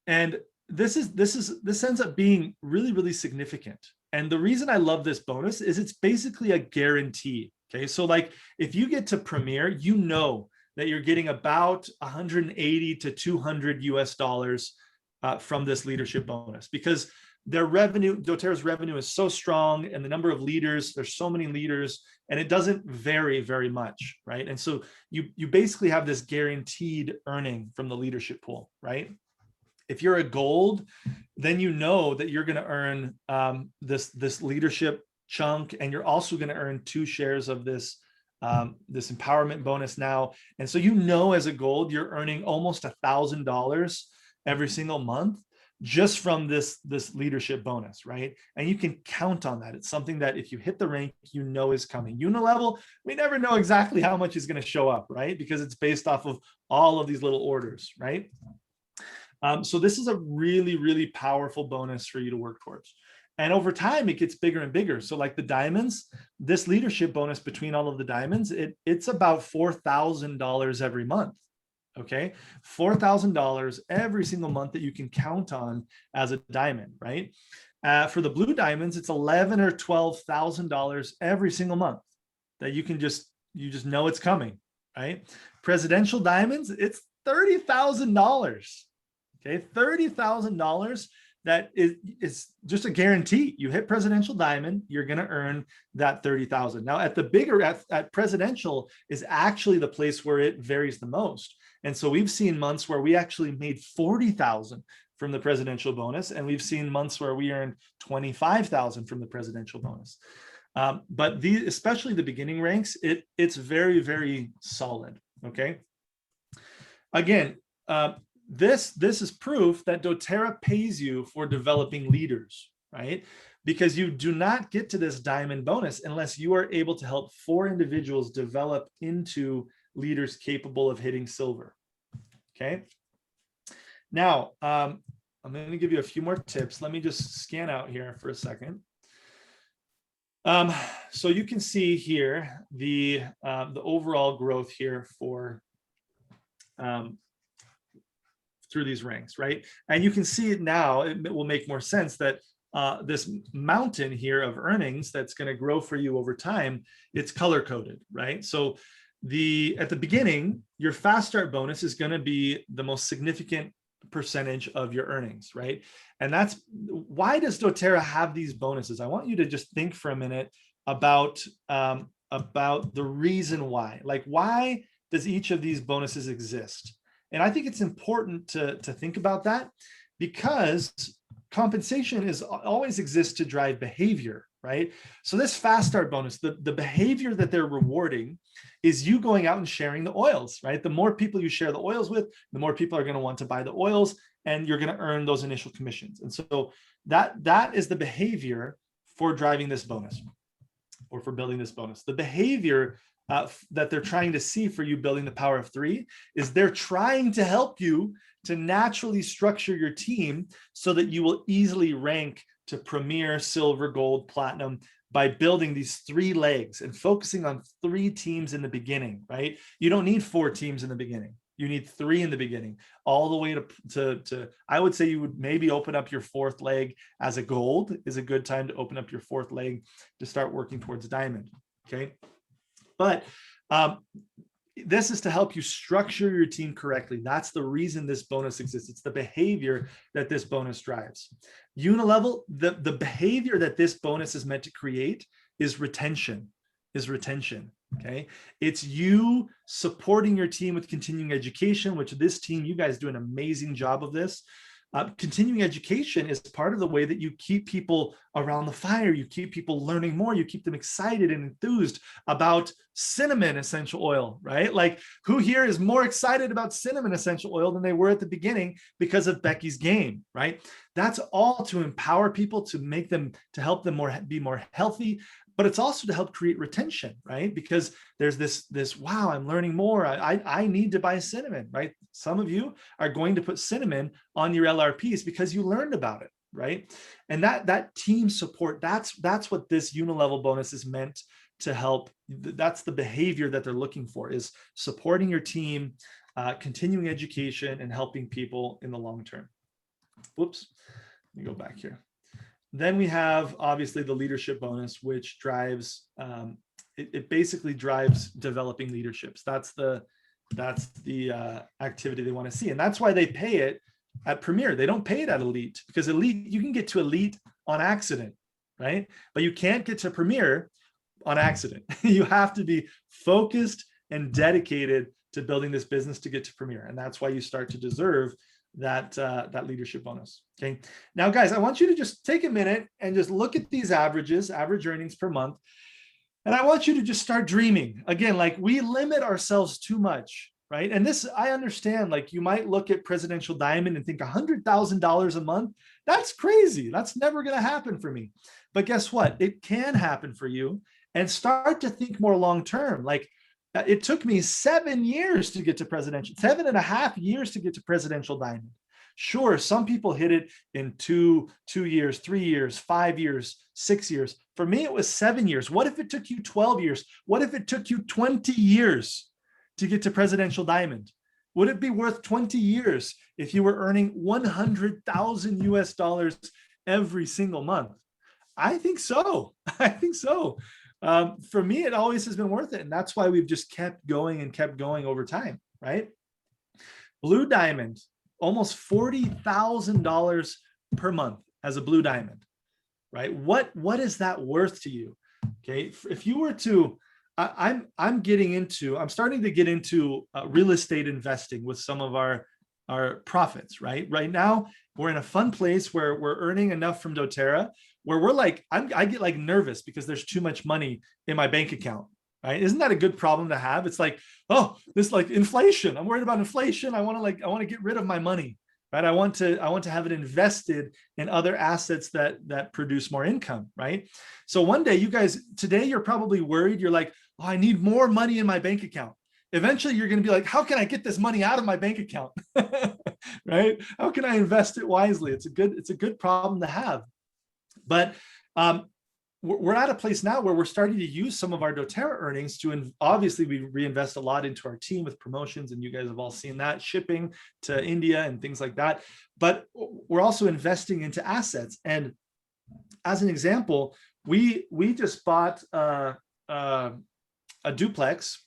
S3: and this ends up being really, really significant. And the reason I love this bonus is it's basically a guarantee. Okay, so like if you get to Premier, you know that you're getting about 180 to 200 US dollars from this leadership bonus, because their revenue, doTERRA's revenue is so strong, and the number of leaders, there's so many leaders, and it doesn't vary very much, right? And so you basically have this guaranteed earning from the leadership pool, right? If you're a gold, then you know that you're going to earn this leadership chunk, and you're also going to earn 2 shares of this this empowerment bonus now. And so you know, as a gold, you're earning almost $1,000 every single month just from this leadership bonus, right? And you can count on that. It's something that if you hit the rank, you know is coming. Unilevel, we never know exactly how much is going to show up, right? Because it's based off of all of these little orders, right? So this is a really, really powerful bonus for you to work towards. And over time, it gets bigger and bigger. So like the Diamonds, this leadership bonus between all of the Diamonds, it's about $4,000 every month. Okay, $4,000 every single month that you can count on as a diamond, right? For the Blue Diamonds, it's $11,000 or $12,000 every single month that you just know it's coming, right? Presidential Diamonds, it's $30,000. Okay, $30,000. That is just a guarantee. You hit Presidential Diamond, you're going to earn that 30,000. Now at the bigger, at Presidential is actually the place where it varies the most. And so we've seen months where we actually made 40,000 from the presidential bonus, and we've seen months where we earned 25,000 from the presidential bonus. But especially the beginning ranks, it's very, very solid. Okay. Again, this is proof that doTERRA pays you for developing leaders, right? Because you do not get to this diamond bonus unless you are able to help 4 individuals develop into leaders capable of hitting silver. Okay. Now, I'm going to give you a few more tips. Let me just scan out here for a second. So you can see here the overall growth here for through these ranks, right? And you can see it now. It will make more sense that this mountain here of earnings that's going to grow for you over time, it's color coded, right? So at the beginning, your fast start bonus is going to be the most significant percentage of your earnings, right? And that's why does doTERRA have these bonuses? I want you to just think for a minute about the reason why. Like, why does each of these bonuses exist? And I think it's important to think about that, because compensation always exists to drive behavior, right? So this fast start bonus, the behavior that they're rewarding is you going out and sharing the oils, right? The more people you share the oils with, the more people are going to want to buy the oils, and you're going to earn those initial commissions. And so that is the behavior for driving this bonus, or for building this bonus. The behavior that they're trying to see for you building the power of 3 is they're trying to help you to naturally structure your team so that you will easily rank to Premier, Silver, Gold, Platinum by building these 3 legs and focusing on 3 teams in the beginning, right? You don't need 4 teams in the beginning. You need 3 in the beginning, all the way to I would say you would maybe open up your 4th leg as a gold is a good time to open up your 4th leg to start working towards diamond. Okay. But this is to help you structure your team correctly. That's the reason this bonus exists. It's the behavior that this bonus drives. Unilevel, the behavior that this bonus is meant to create is retention. Okay. It's you supporting your team with continuing education, which this team, you guys do an amazing job of this. Continuing education is part of the way that you keep people around the fire. You keep people learning more. You keep them excited and enthused about cinnamon essential oil, right? Like, who here is more excited about cinnamon essential oil than they were at the beginning because of Becky's game, right? That's all to empower people, to make them, to help them be more healthy, but it's also to help create retention, right? Because there's this, wow, I'm learning more. I need to buy cinnamon, right? Some of you are going to put cinnamon on your LRPs because you learned about it, right? And that team support, that's what this Unilevel bonus is meant to help. That's the behavior that they're looking for, is supporting your team, continuing education, and helping people in the long term. Whoops, let me go back here. Then we have obviously the leadership bonus, which drives, it basically drives developing leaderships. That's the activity they want to see. And that's why they pay it at Premier. They don't pay it at Elite, because Elite, you can get to Elite on accident, right? But you can't get to Premier on accident. You have to be focused and dedicated to building this business to get to Premier. And that's why you start to deserve that leadership bonus. Okay. Now, guys, I want you to just take a minute and just look at these averages, average earnings per month. And I want you to just start dreaming again. Like, we limit ourselves too much, right? And this, I understand, like, you might look at Presidential Diamond and think $100,000 a month. That's crazy. That's never going to happen for me. But guess what? It can happen for you. And start to think more long-term. Like, it took me 7 years to get to presidential, 7.5 years to get to Presidential Diamond. Sure, some people hit it in two years, 3 years, 5 years, 6 years. For me, it was 7 years. What if it took you 12 years? What if it took you 20 years to get to Presidential Diamond? Would it be worth 20 years if you were earning 100,000 US dollars every single month? I think so. I think so. For me, it always has been worth it. And that's why we've just kept going and kept going over time, right? Blue Diamond, almost $40,000 per month as a Blue Diamond, right? What is that worth to you? Okay. If you were to, I'm starting to get into real estate investing with some of our profits, right? Right now, we're in a fun place where we're earning enough from doTERRA where we're like, I get like nervous because there's too much money in my bank account, right? Isn't that a good problem to have? It's like, oh, this like inflation. I'm worried about inflation. I want to get rid of my money, right? I want to have it invested in other assets that produce more income, right? So one day, you guys, today you're probably worried. You're like, oh, I need more money in my bank account. Eventually, you're going to be like, how can I get this money out of my bank account, right? How can I invest it wisely? It's a good problem to have. But we're at a place now where we're starting to use some of our doTERRA earnings to, obviously, we reinvest a lot into our team with promotions, and you guys have all seen that, shipping to India and things like that. But we're also investing into assets. And as an example, we just bought a duplex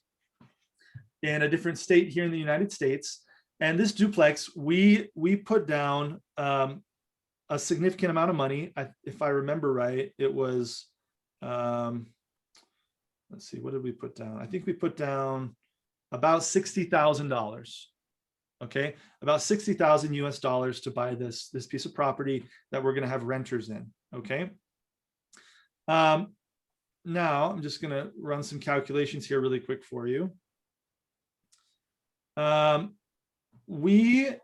S3: in a different state here in the United States. And this duplex, we put down a significant amount of money. If I remember right, it was, let's see, what did we put down? I think we put down about $60,000. Okay, about 60,000 US dollars to buy this piece of property that we're going to have renters in. Okay. Now I'm just going to run some calculations here really quick for you. We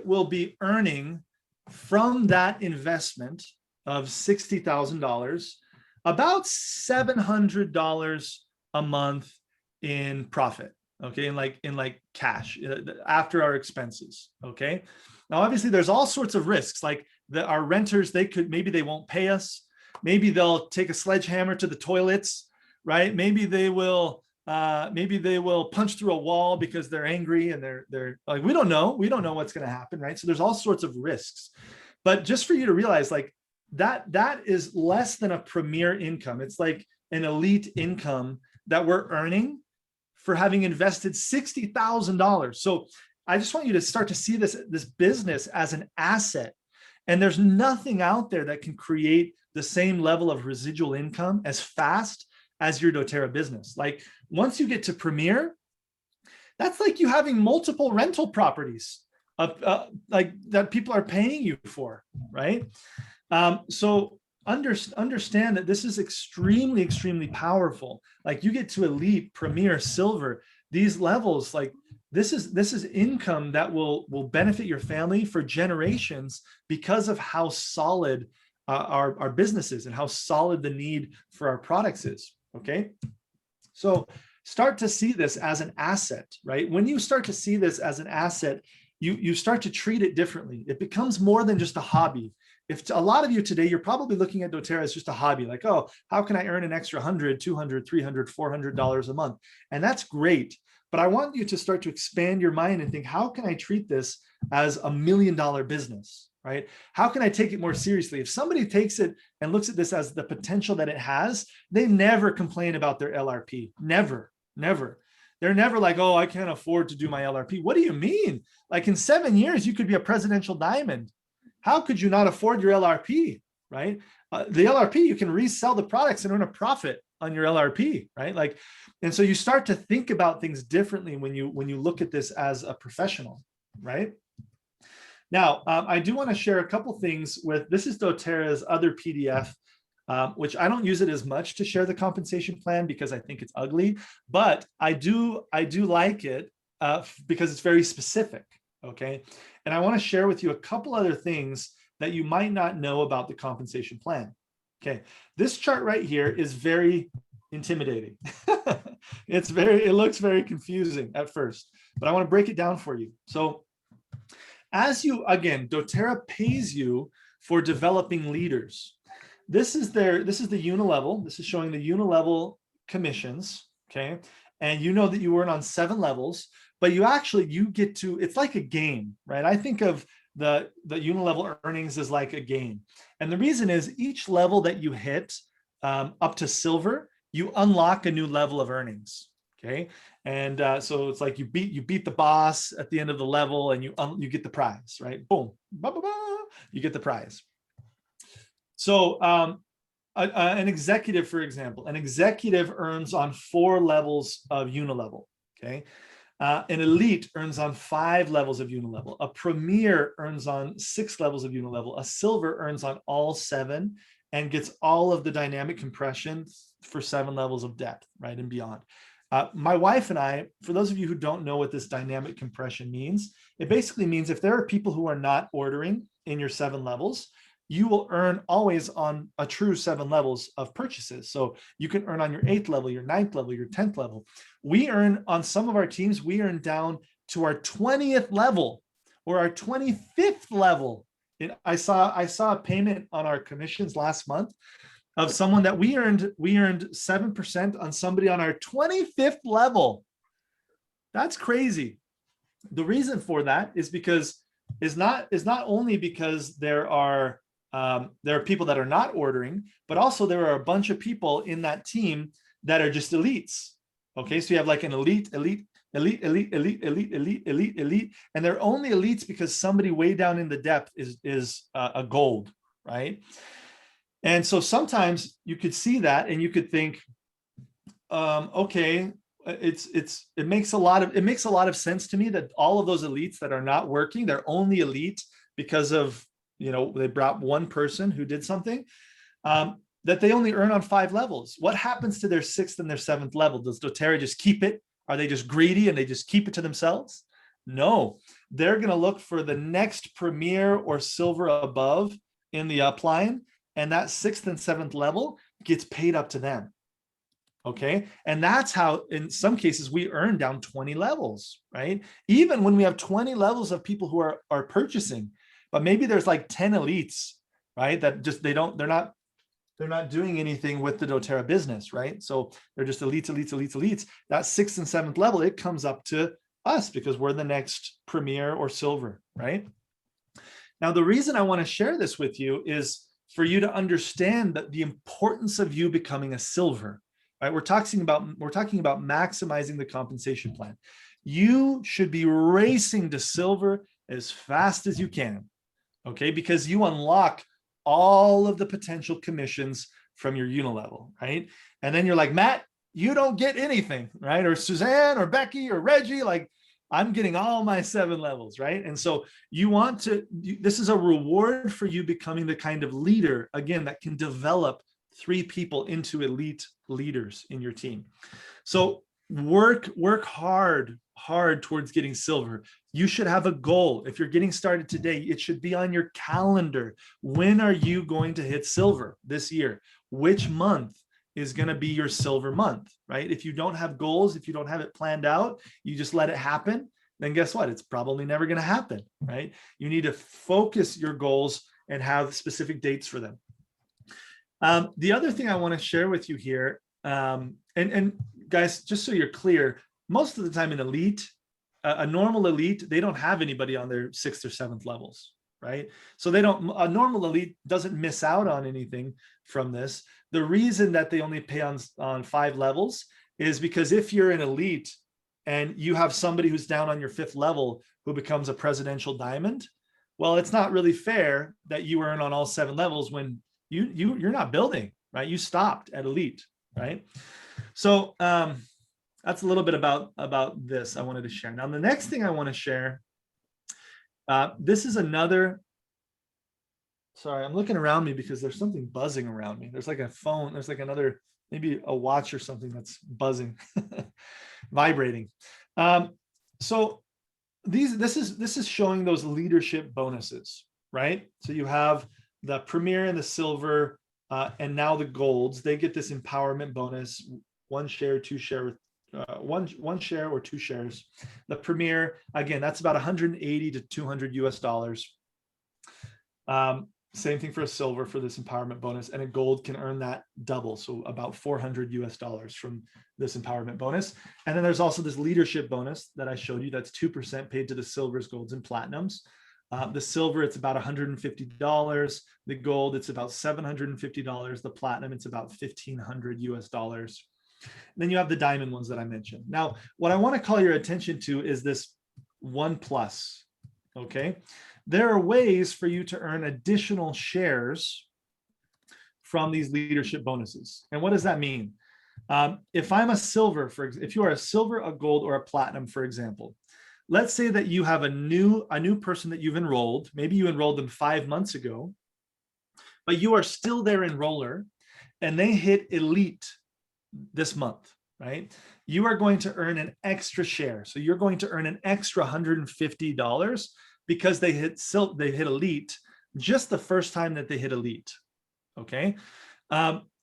S3: will be earning from that investment of $60,000 about $700 a month in profit. Okay, in like cash after our expenses. Okay, now obviously there's all sorts of risks, like our renters, maybe they won't pay us. Maybe they'll take a sledgehammer to the toilets, right? Maybe they will punch through a wall because they're angry and they're like, we don't know what's going to happen, right? So there's all sorts of risks. But just for you to realize, like that is less than a premier income. It's like an elite income that we're earning for having invested $60,000. So I just want you to start to see this business as an asset. And there's nothing out there that can create the same level of residual income as fast as your doTERRA business. Like once you get to premier, that's like you having multiple rental properties like that people are paying you for, right? So understand that this is extremely, extremely powerful. Like you get to elite, premier, silver, these levels, like this is income that will benefit your family for generations because of how solid our business is and how solid the need for our products is. Okay. So start to see this as an asset, right? When you start to see this as an asset, you start to treat it differently. It becomes more than just a hobby. If a lot of you today, you're probably looking at doTERRA as just a hobby, like, oh, how can I earn an extra $100, $200, $300, $400 a month? And that's great. But I want you to start to expand your mind and think, how can I treat this as $1 million business, right? How can I take it more seriously? If somebody takes it and looks at this as the potential that it has, they never complain about their LRP. Never, never. They're never like, oh, I can't afford to do my LRP. What do you mean? Like in 7 years, you could be a presidential diamond. How could you not afford your LRP, right? The LRP, you can resell the products and earn a profit on your LRP, right? Like, and so you start to think about things differently when you look at this as a professional, right? Now, I do want to share a couple things with, this is doTERRA's other PDF, which I don't use it as much to share the compensation plan because I think it's ugly, but I do like it because it's very specific, okay? And I want to share with you a couple other things that you might not know about the compensation plan. Okay, this chart right here is very intimidating. It looks very confusing at first, but I want to break it down for you. So as you, again, doTERRA pays you for developing leaders. This is the unilevel. This is showing the unilevel commissions, okay? And you know that you earn on 7 levels, but you get to, it's like a game, right? I think of the unilevel earnings as like a game. And the reason is each level that you hit up to silver, you unlock a new level of earnings, okay? And so it's like you beat the boss at the end of the level and you get the prize, right? Boom, bah, bah, bah, you get the prize. So an executive, for example, an executive earns on 4 levels of unilevel, okay? An elite earns on 5 levels of unilevel. A premier earns on 6 levels of unilevel. A silver earns on all 7 and gets all of the dynamic compression for 7 levels of depth, right, and beyond. My wife and I, for those of you who don't know what this dynamic compression means, it basically means if there are people who are not ordering in your 7 levels, you will earn always on a true 7 levels of purchases. So you can earn on your 8th level, your 9th level, your 10th level. We earn on some of our teams, we earn down to our 20th level or our 25th level. I saw a payment on our commissions last month of someone that we earned 7% on somebody on our 25th level. That's crazy. The reason for that is because is not only because there are people that are not ordering, but also there are a bunch of people in that team that are just elites. Okay, so you have like an elite, and they're only elites because somebody way down in the depth is a gold, right? And so sometimes you could see that and you could think, okay, it makes a lot of sense to me that all of those elites that are not working, they're only elite because of, they brought one person who did something, that they only earn on 5 levels. What happens to their 6th and their 7th level? Does doTERRA just keep it? Are they just greedy and they just keep it to themselves? No, they're going to look for the next premier or silver above in the upline, and that 6th and 7th level gets paid up to them. Okay, and that's how in some cases we earn down 20 levels, right? Even when we have 20 levels of people who are purchasing, but maybe there's like 10 elites, right? That just they're not they're not doing anything with the doTERRA business, right? So they're just elites, elites, elites, elites. That 6th and 7th level, it comes up to us because we're the next premier or silver, right? Now, the reason I want to share this with you is for you to understand that the importance of you becoming a silver, right? We're talking about maximizing the compensation plan. You should be racing to silver as fast as you can, okay? Because you unlock all of the potential commissions from your unilevel, right? And then you're like, Matt, you don't get anything, right? Or Suzanne or Becky or Reggie, like I'm getting all my 7 levels, right? And so you want to, this is a reward for you becoming the kind of leader, again, that can develop 3 people into elite leaders in your team. So work hard towards getting silver. You should have a goal. If you're getting started today, it should be on your calendar. When are you going to hit silver this year? Which month is going to be your silver month, right? If you don't have goals, if you don't have it planned out, you just let it happen, then guess what? It's probably never going to happen, right? You need to focus your goals and have specific dates for them. The other thing I want to share with you here, and guys, just so you're clear, most of the time in elite, a normal elite, they don't have anybody on their 6th or 7th levels, right? So a normal elite doesn't miss out on anything from this. The reason that they only pay on 5 levels is because if you're an elite and you have somebody who's down on your 5th level who becomes a presidential diamond, well, it's not really fair that you earn on all 7 levels when you're not building, right? You stopped at elite, right? So that's a little bit about this I wanted to share. Now, the next thing I want to share, this is another, sorry, I'm looking around me because there's something buzzing around me. There's like a phone, there's like another, maybe a watch or something that's buzzing, vibrating. So this is showing those leadership bonuses, right? So you have the premier and the silver, and now the golds. They get this empowerment bonus, 1 share, 2 share, one share or 2 shares. The premier, again, that's about 180 to 200 US dollars. Same thing for a silver for this empowerment bonus, and a gold can earn that double, so about 400 US dollars from this empowerment bonus. And then there's also this leadership bonus that I showed you, that's 2% paid to the silvers, golds, and platinums. The silver, it's about $150. The gold, it's about $750. The platinum, it's about 1,500 US dollars. And then you have the diamond ones that I mentioned. Now, what I want to call your attention to is this 1+. Okay, there are ways for you to earn additional shares from these leadership bonuses. And what does that mean? If I'm a silver, if you are a silver, a gold, or a platinum, for example, let's say that you have a new person that you've enrolled. Maybe you enrolled them 5 months ago, but you are still their enroller, and they hit elite this month, right? You are going to earn an extra share. So you're going to earn an extra $150 because they hit elite just the first time that they hit elite. Okay.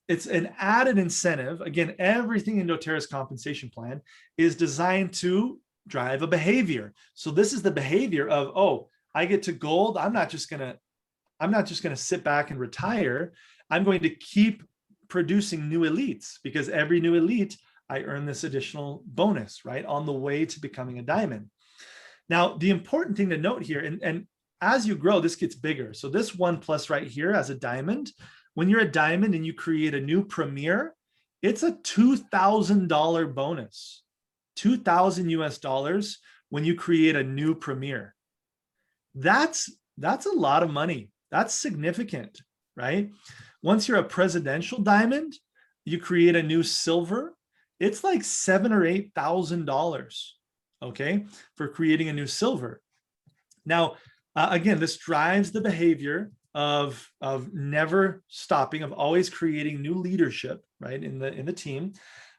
S3: It's an added incentive. Again, everything in doTERRA's compensation plan is designed to drive a behavior. So this is the behavior of, oh, I get to gold. I'm not just gonna sit back and retire. I'm going to keep producing new elites, because every new elite, I earn this additional bonus, right, on the way to becoming a diamond. Now, the important thing to note here, and as you grow, this gets bigger. So this 1+ right here as a diamond, when you're a diamond and you create a new premier, it's a $2,000 bonus, 2,000 US dollars when you create a new premier. That's a lot of money. That's significant, right? Once you're a presidential diamond, you create a new silver, it's like $7,000 or $8,000, okay, for creating a new silver. Now, again, this drives the behavior of never stopping, of always creating new leadership, right, in the team.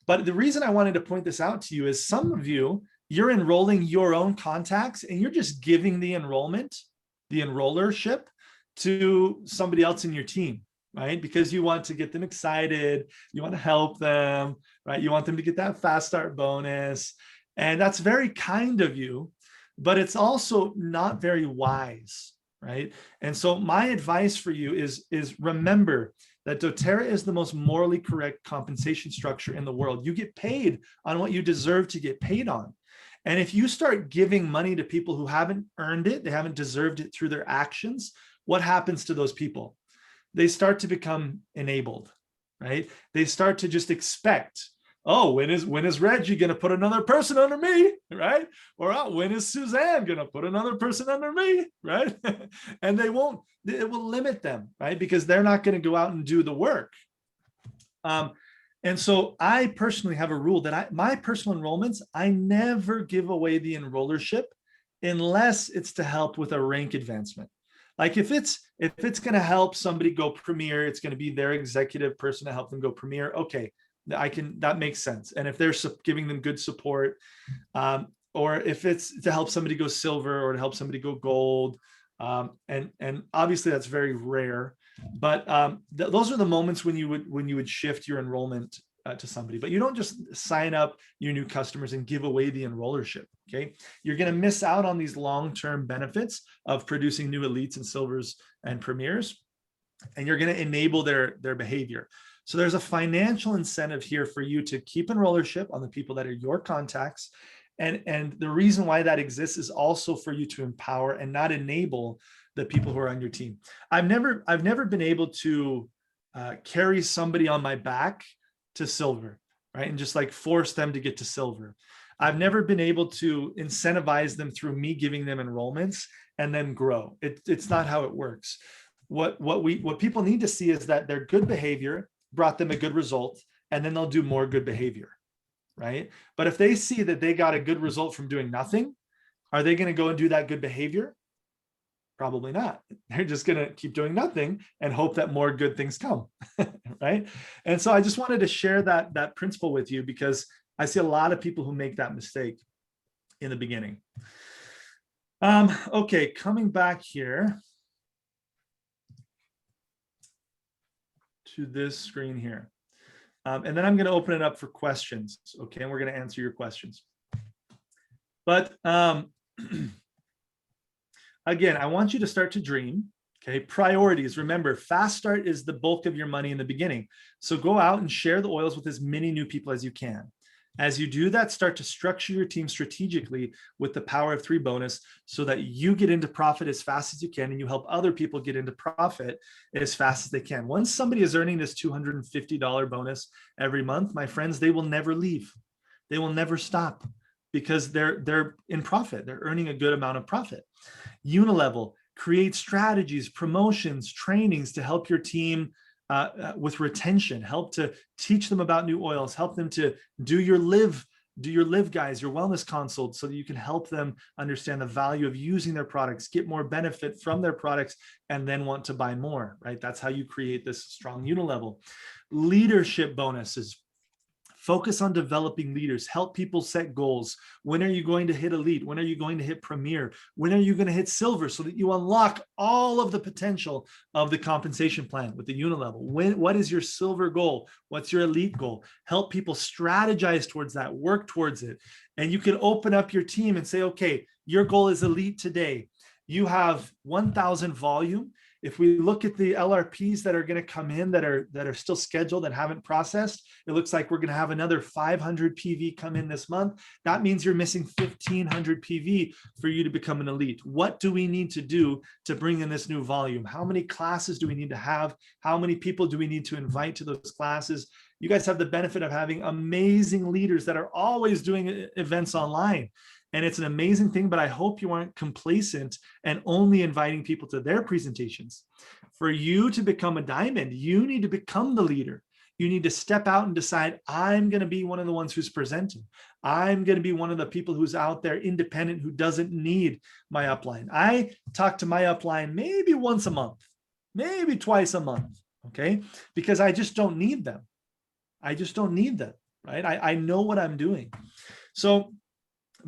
S3: But the reason I wanted to point this out to you is some of you, you're enrolling your own contacts and you're just giving the enrollment, the enrollership, to somebody else in your team, right? Because you want to get them excited, you want to help them, right? You want them to get that fast start bonus. And that's very kind of you, but it's also not very wise, right? And so my advice for you is remember that doTERRA is the most morally correct compensation structure in the world. You get paid on what you deserve to get paid on. And if you start giving money to people who haven't earned it, they haven't deserved it through their actions, what happens to those people? They start to become enabled, right? They start to just expect, oh, when is Reggie going to put another person under me, right? Or oh, when is Suzanne going to put another person under me, right? And it will limit them, right? Because they're not going to go out and do the work. And so I personally have a rule that my personal enrollments, I never give away the enrollership unless it's to help with a rank advancement. Like if it's going to help somebody go premier, it's going to be their executive person to help them go premier. Okay, that makes sense. And if they're giving them good support, or if it's to help somebody go silver or to help somebody go gold, and obviously that's very rare. But those are the moments when you would shift your enrollment to somebody. But you don't just sign up your new customers and give away the enrollership. Okay, you're going to miss out on these long-term benefits of producing new elites and silvers and premiers, and you're going to enable their behavior. So there's a financial incentive here for you to keep enrollership on the people that are your contacts. And the reason why that exists is also for you to empower and not enable the people who are on your team. I've never been able to carry somebody on my back to silver, right? And just like force them to get to silver. I've never been able to incentivize them through me giving them enrollments and then grow. It's not how it works. What people need to see is that their good behavior brought them a good result, and then they'll do more good behavior, right? But if they see that they got a good result from doing nothing, are they going to go and do that good behavior? Probably not. They're just going to keep doing nothing and hope that more good things come, right? And so I just wanted to share that principle with you, because I see a lot of people who make that mistake in the beginning. Okay, coming back here to this screen here. And then I'm going to open it up for questions. Okay, and we're going to answer your questions. But again, I want you to start to dream. Okay, priorities. Remember, fast start is the bulk of your money in the beginning. So go out and share the oils with as many new people as you can. As you do that, start to structure your team strategically with the power of 3 bonus so that you get into profit as fast as you can, and you help other people get into profit as fast as they can. Once somebody is earning this $250 bonus every month, my friends, they will never leave. They will never stop, because they're in profit. They're earning a good amount of profit. Unilevel, create strategies, promotions, trainings to help your team with retention, help to teach them about new oils, help them to do your live guys, your wellness consult, so that you can help them understand the value of using their products, get more benefit from their products, and then want to buy more, right? That's how you create this strong Unilevel. Leadership bonuses. Focus on developing leaders, help people set goals. When are you going to hit elite? When are you going to hit premier? When are you going to hit silver, so that you unlock all of the potential of the compensation plan with the Unilevel? What is your silver goal? What's your elite goal? Help people strategize towards that, work towards it. And you can open up your team and say, okay, your goal is elite today. You have 1,000 volume. If we look at the LRPs that are going to come in that are still scheduled and haven't processed, it looks like we're going to have another 500 PV come in this month. That means you're missing 1,500 PV for you to become an elite. What do we need to do to bring in this new volume? How many classes do we need to have? How many people do we need to invite to those classes? You guys have the benefit of having amazing leaders that are always doing events online. And it's an amazing thing, but I hope you aren't complacent and only inviting people to their presentations. For you to become a diamond, you need to become the leader. You need to step out and decide, I'm going to be one of the ones who's presenting. I'm going to be one of the people who's out there independent, who doesn't need my upline. I talk to my upline maybe once a month, maybe twice a month, okay? Because I just don't need them. I just don't need them, right? I know what I'm doing. So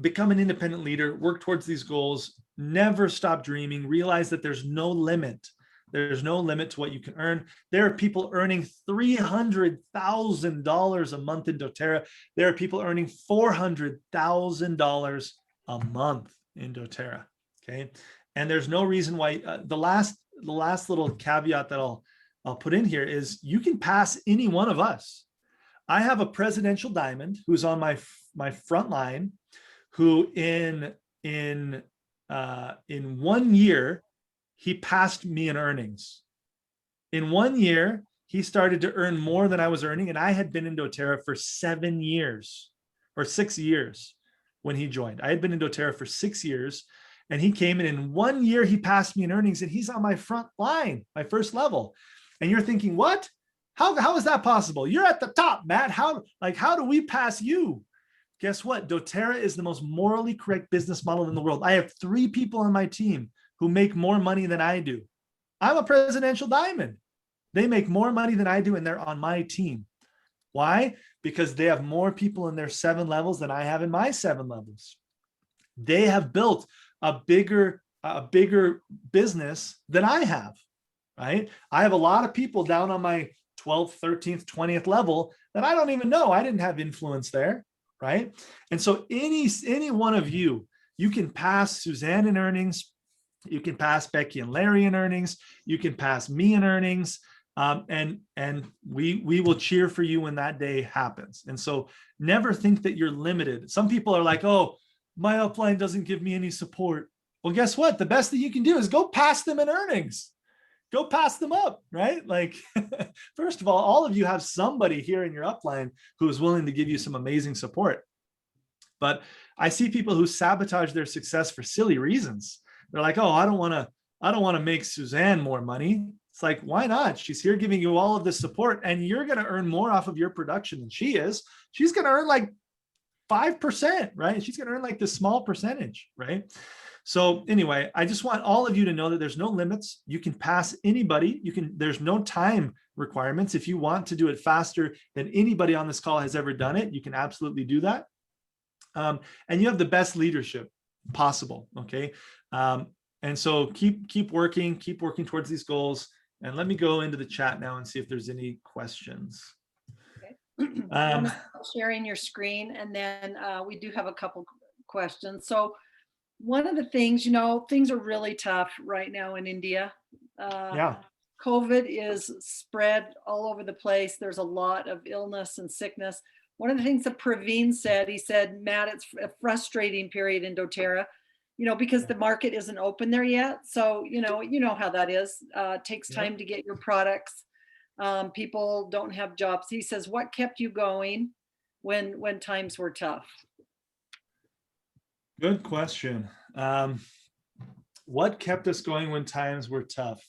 S3: become an independent leader, work towards these goals, never stop dreaming, realize that there's no limit. There's no limit to what you can earn. There are people earning $300,000 a month in doTERRA. There are people earning $400,000 a month in doTERRA, okay? And there's no reason why the last little caveat that I'll put in here is you can pass any one of us. I have a presidential diamond who's on my front line, who in 1 year, he passed me in earnings. In 1 year, he started to earn more than I was earning. And I had been in doTERRA for 7 years or 6 years when he joined. I had been in doTERRA for 6 years, and he came in 1 year, he passed me in earnings, and he's on my front line, my first level. And you're thinking, what? How is that possible? You're at the top, Matt. How do we pass you? Guess what? doTERRA is the most morally correct business model in the world. I have 3 people on my team who make more money than I do. I'm a presidential diamond. They make more money than I do, and they're on my team. Why? Because they have more people in their 7 levels than I have in my 7 levels. They have built a bigger business than I have, right? I have a lot of people down on my 12th, 13th, 20th level that I don't even know. I didn't have influence there, right? And so any one of you can pass Suzanne in earnings, you can pass Becky and Larry in earnings, you can pass me in earnings, and we will cheer for you when that day happens. And so never think that you're limited. Some people are like, oh, my upline doesn't give me any support. Well, guess what? The best that you can do is go pass them in earnings. Go pass them up, right? Like, first of all of you have somebody here in your upline who is willing to give you some amazing support. But I see people who sabotage their success for silly reasons. They're like, oh, I don't want to make Suzanne more money. It's like, why not? She's here giving you all of this support, and you're going to earn more off of your production than she is. She's going to earn like 5%, right? She's going to earn like this small percentage, right? So anyway, I just want all of you to know that there's no limits. You can pass anybody. There's no time requirements. If you want to do it faster than anybody on this call has ever done it, you can absolutely do that. And you have the best leadership possible. Okay. And so keep working towards these goals. And let me go into the chat now and see if there's any questions.
S1: Okay. Sharing your screen, and then we do have a couple questions. So one of the things, things are really tough right now in India.
S3: Yeah.
S1: COVID is spread all over the place. There's a lot of illness and sickness. One of the things that Praveen said, he said, Matt, it's a frustrating period in doTERRA, because the market isn't open there yet. So, you know how that is. It takes time to get your products. People don't have jobs. He says, what kept you going when times were tough?
S3: Good question. What kept us going when times were tough?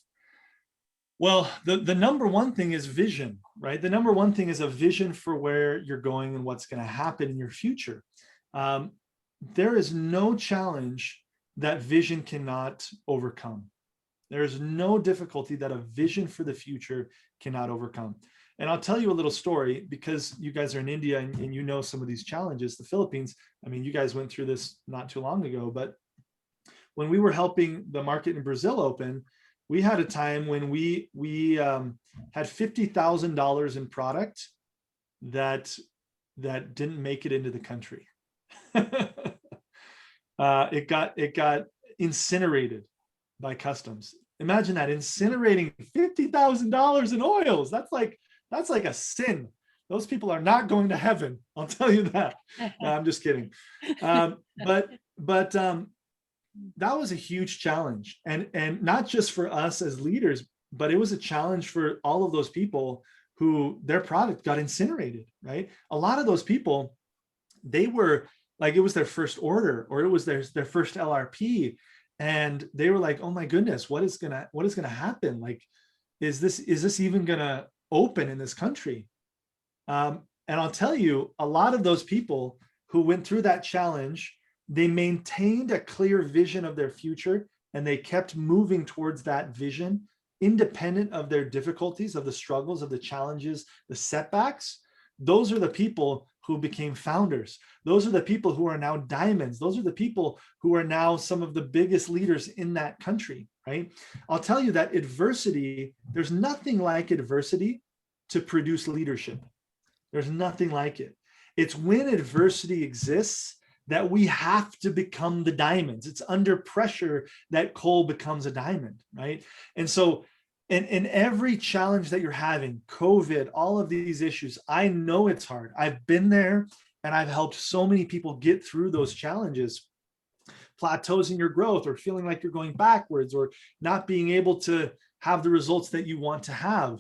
S3: Well, the number one thing is vision, right? The number one thing is a vision for where you're going and what's going to happen in your future. There is no challenge that vision cannot overcome. There is no difficulty that a vision for the future cannot overcome. And I'll tell you a little story, because you guys are in India and you know some of these challenges. The Philippines, I mean, you guys went through this not too long ago, but when we were helping the market in Brazil open, we had a time when we had $50,000 in product that didn't make it into the country. It got incinerated by customs. Imagine that, incinerating $50,000 in oils. That's like a sin. Those people are not going to heaven. I'll tell you that. No, I'm just kidding. But that was a huge challenge, and not just for us as leaders, but it was a challenge for all of those people who their product got incinerated, right? A lot of those people, they were like, it was their first order, or it was their first LRP. And they were like, oh my goodness, what is gonna happen? Like, is this even gonna open in this country? And I'll tell you, a lot of those people who went through that challenge, they maintained a clear vision of their future, and they kept moving towards that vision, independent of their difficulties, of the struggles, of the challenges, the setbacks. Those are the people who became founders. Those are the people who are now diamonds. Those are the people who are now some of the biggest leaders in that country, right? I'll tell you that adversity, there's nothing like adversity to produce leadership. There's nothing like it. It's when adversity exists that we have to become the diamonds. It's under pressure that coal becomes a diamond, right? And so in every challenge that you're having, COVID, all of these issues, I know it's hard. I've been there and I've helped so many people get through those challenges, plateaus in your growth, or feeling like you're going backwards, or not being able to have the results that you want to have.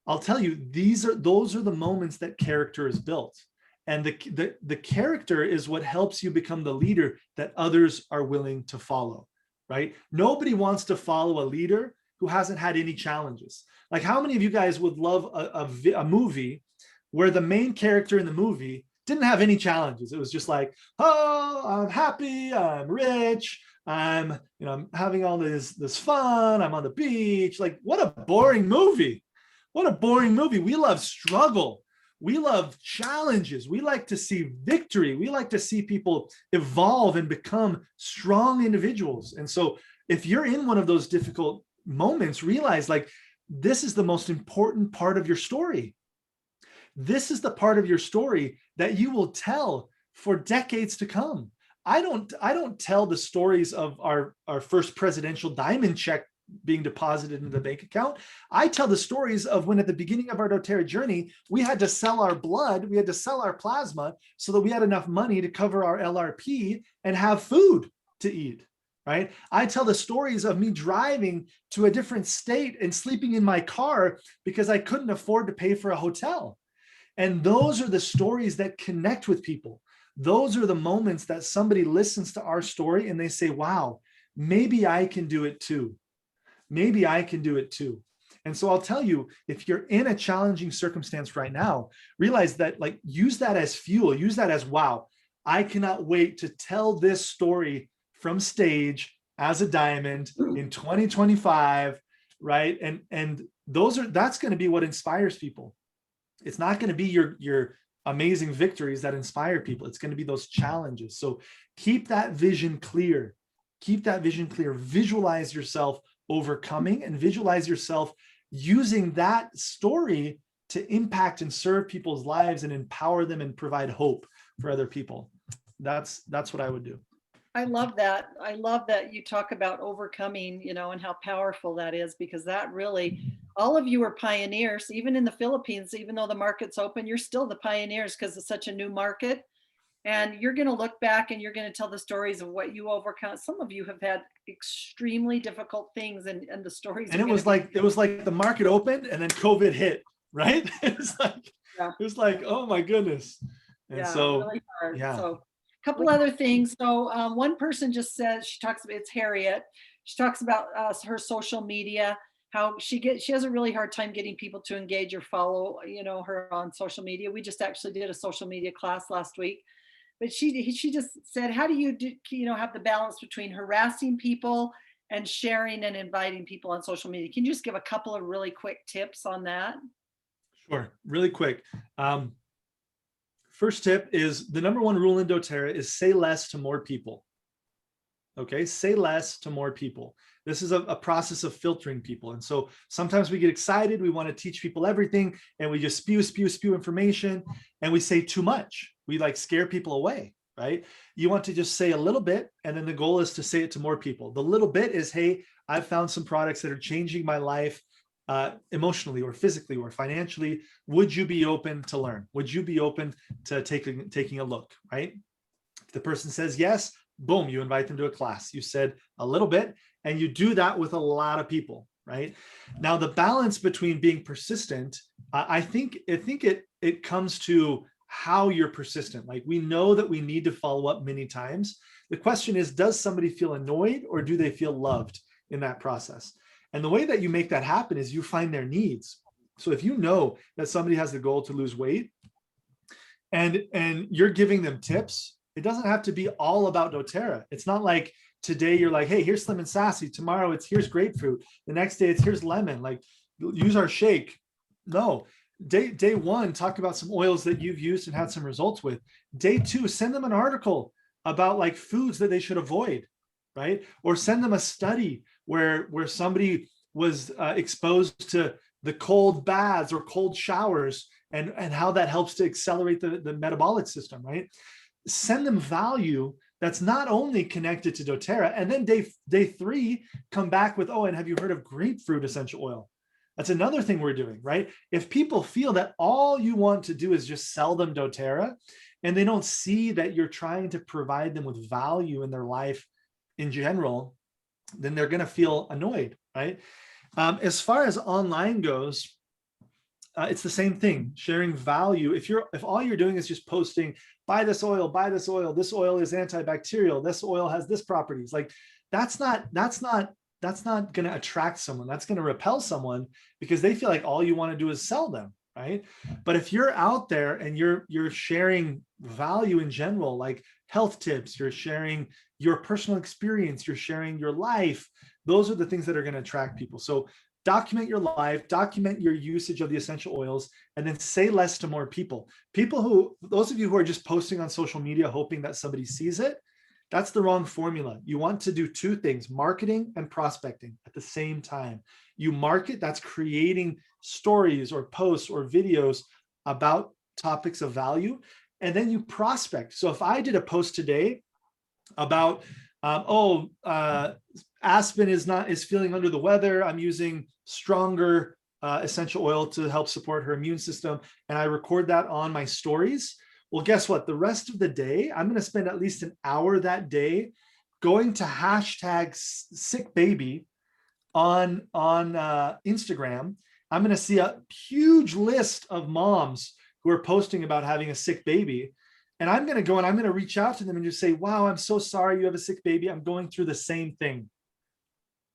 S3: I'll tell you, those are the moments that character is built. And the character is what helps you become the leader that others are willing to follow, right? Nobody wants to follow a leader who hasn't had any challenges. Like, how many of you guys would love a movie where the main character in the movie didn't have any challenges? It was just like, oh, I'm happy, I'm rich, I'm having all this fun, I'm on the beach. Like, what a boring movie. What a boring movie. We love struggle. We love challenges. We like to see victory. We like to see people evolve and become strong individuals. And so if you're in one of those difficult moments, realize, like, this is the most important part of your story. This is the part of your story that you will tell for decades to come. I don't tell the stories of our first presidential diamond check being deposited into the bank account. I tell the stories of when, at the beginning of our doTERRA journey, we had to sell our blood, we had to sell our plasma so that we had enough money to cover our LRP and have food to eat, right? I tell the stories of me driving to a different state and sleeping in my car because I couldn't afford to pay for a hotel. And those are the stories that connect with people. Those are the moments that somebody listens to our story and they say, wow, maybe I can do it too. Maybe I can do it too. And so I'll tell you, if you're in a challenging circumstance right now, realize that, like, use that as fuel, use that as, wow, I cannot wait to tell this story from stage as a diamond in 2025, right? And that's going to be what inspires people. It's not going to be your amazing victories that inspire people. It's going to be those challenges. So keep that vision clear. Keep that vision clear. Visualize yourself overcoming, and visualize yourself using that story to impact and serve people's lives and empower them and provide hope for other people. That's what I would do.
S1: I love that. I love that you talk about overcoming, and how powerful that is, because that really, all of you are pioneers. Even in the Philippines, even though the market's open, you're still the pioneers because it's such a new market. And you're going to look back and you're going to tell the stories of what you overcome. Some of you have had extremely difficult things, and the stories.
S3: And it was like the market opened and then COVID hit, right? It was like, oh my goodness. And so,
S1: really hard.
S3: Yeah.
S1: So a couple other things. So one person just says, she talks about, it's Harriet. She talks about her social media, how she has a really hard time getting people to engage or follow, her on social media. We just actually did a social media class last week. But she just said, how do you have the balance between harassing people and sharing and inviting people on social media? Can you just give a couple of really quick tips on that?
S3: Sure, really quick. First tip is, the number one rule in doTERRA is say less to more people. Okay, say less to more people. This is a process of filtering people. And so sometimes we get excited, we want to teach people everything, and we just spew information, and we say too much. We like scare people away, right? You want to just say a little bit, and then the goal is to say it to more people. The little bit is, hey, I've found some products that are changing my life emotionally or physically or financially. Would you be open to learn? Would you be open to taking a look, right? If the person says yes, boom, you invite them to a class. You said a little bit, and you do that with a lot of people, right? Now, the balance between being persistent, I think it comes to how you're persistent. Like, we know that we need to follow up many times. The question is, does somebody feel annoyed or do they feel loved in that process? And the way that you make that happen is you find their needs. So if you know that somebody has the goal to lose weight and you're giving them tips, it doesn't have to be all about doTERRA. It's not like today you're like, hey, here's Slim and Sassy. Tomorrow it's here's grapefruit. The next day it's here's lemon. Like, use our shake. No. Day one, talk about some oils that you've used and had some results with. Day two, send them an article about like foods that they should avoid, right? Or send them a study where somebody was exposed to the cold baths or cold showers and how that helps to accelerate the metabolic system, right? send them value that's not only connected to doTERRA. And then day 3, come back with, oh, and have you heard of grapefruit essential oil? That's another thing we're doing, right? If people feel that all you want to do is just sell them doTERRA, and they don't see that you're trying to provide them with value in their life in general, then they're going to feel annoyed, right? As far as online goes, it's the same thing, sharing value. If all you're doing is just posting, buy this oil, this oil is antibacterial, this oil has this properties, like that's not going to attract someone. That's going to repel someone, because they feel like all you want to do is sell them, right? But if you're out there and you're sharing value in general, like health tips, you're sharing your personal experience, you're sharing your life, those are the things that are going to attract people. So document your life, document your usage of the essential oils, and then say less to more people. Those of you who are just posting on social media hoping that somebody sees it, that's the wrong formula. You want to do 2 things, marketing and prospecting at the same time. You market, that's creating stories or posts or videos about topics of value, and then you prospect. So if I did a post today about, Aspen is feeling under the weather, I'm using stronger essential oil to help support her immune system, and I record that on my stories, well, guess what? The rest of the day, I'm going to spend at least an hour that day going to hashtag sick baby on Instagram. I'm going to see a huge list of moms who are posting about having a sick baby. And I'm going to go and I'm going to reach out to them and just say, wow, I'm so sorry you have a sick baby. I'm going through the same thing.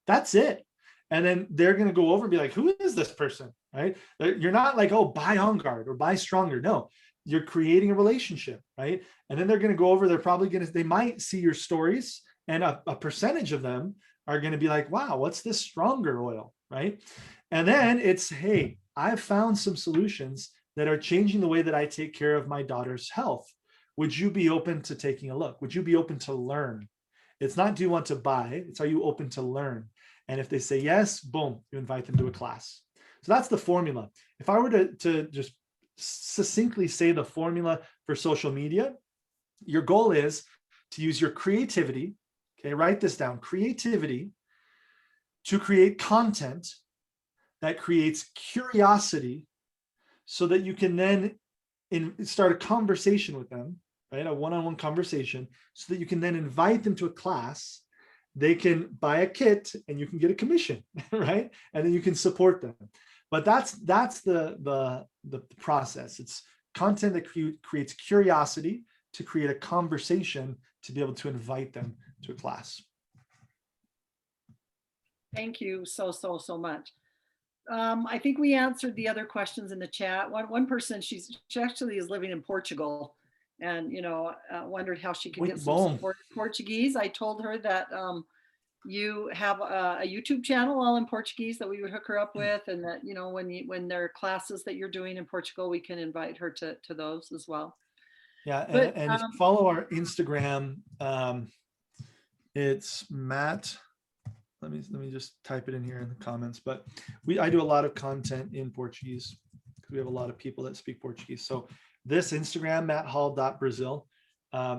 S3: That's it. And then they're going to go over and be like, who is this person? Right? You're not like, oh, buy On Guard or buy Stronger. No, you're creating a relationship, right? And then they're going to go over, they might see your stories, and a percentage of them are going to be like, wow, what's this Stronger oil, right? And then it's, hey, I've found some solutions that are changing the way that I take care of my daughter's health. Would you be open to taking a look? Would you be open to learn? It's not, do you want to buy? It's, are you open to learn? And if they say yes, boom, you invite them to a class. So that's the formula. If I were to just succinctly say the formula for social media, your goal is to use your creativity, okay, write this down, creativity, to create content that creates curiosity, so that you can then start a conversation with them, right? A one-on-one conversation, so that you can then invite them to a class. They can buy a kit and you can get a commission, right? And then you can support them. But that's the process. It's content that creates curiosity, to create a conversation, to be able to invite them to a class.
S1: Thank you so much. I think we answered the other questions in the chat. One person, she actually is living in Portugal, and wondered how she could get some support in Portuguese. I told her that you have a YouTube channel all in Portuguese that we would hook her up with, and that when there are classes that you're doing in Portugal, we can invite her to those as well.
S3: Yeah, and if you follow our Instagram, it's Matt. Let me just type it in here in the comments. But I do a lot of content in Portuguese because we have a lot of people that speak Portuguese. So this Instagram, matthall.brazil,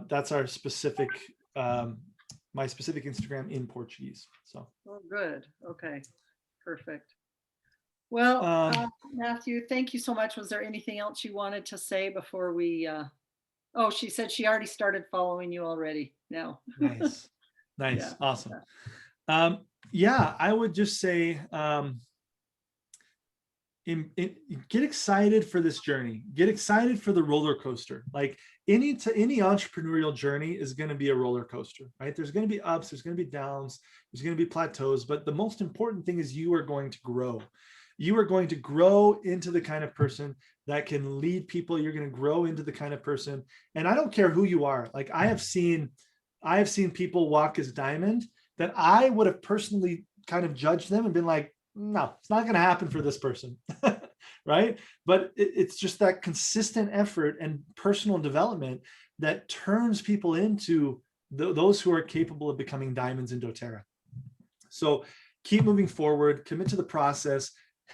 S3: that's our specific, my specific Instagram in Portuguese. So.
S1: Oh, good. Okay, perfect. Well, Matthew, thank you so much. Was there anything else you wanted to say before we? Oh, she said she already started following you already now.
S3: Nice,
S1: Yeah.
S3: Awesome. Yeah, I would just say, get excited for this journey. Get excited for the roller coaster. Like any entrepreneurial journey is going to be a roller coaster, right? There's going to be ups, there's going to be downs, there's going to be plateaus, but the most important thing is you are going to grow. You are going to grow into the kind of person that can lead people. You're going to grow into the kind of person, and I don't care who you are. Like I have seen people walk as diamond that I would have personally kind of judged them and been like, no, it's not going to happen for this person, right? But it's just that consistent effort and personal development that turns people into those who are capable of becoming diamonds in doTERRA. So keep moving forward, commit to the process,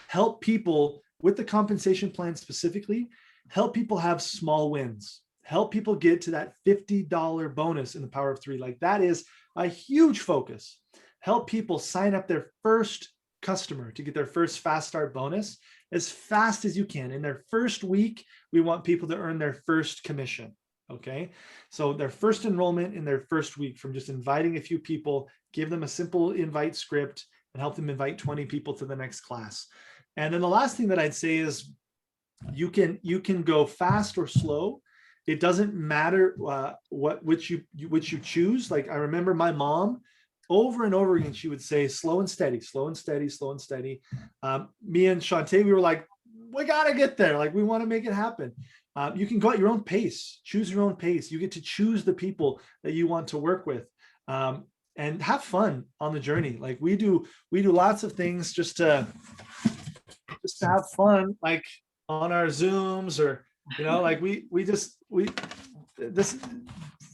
S3: help people with the compensation plan specifically, help people have small wins. help people get to that $50 bonus in the power of three. Like that is a huge focus. Help people sign up their first customer to get their first fast start bonus as fast as you can. In their first week, we want people to earn their first commission. Okay, so their first enrollment in their first week, from just inviting a few people, give them a simple invite script and help them invite 20 people to the next class. And then the last thing that I'd say is you can go fast or slow. It doesn't matter which you choose. Like I remember my mom over and over again, she would say slow and steady, slow and steady, slow and steady. Me and Shantae, we were like, we gotta get there. Like we want to make it happen. You can go at your own pace, choose your own pace. You get to choose the people that you want to work with, and have fun on the journey. Like we do lots of things just to have fun, like on our Zooms, or, like this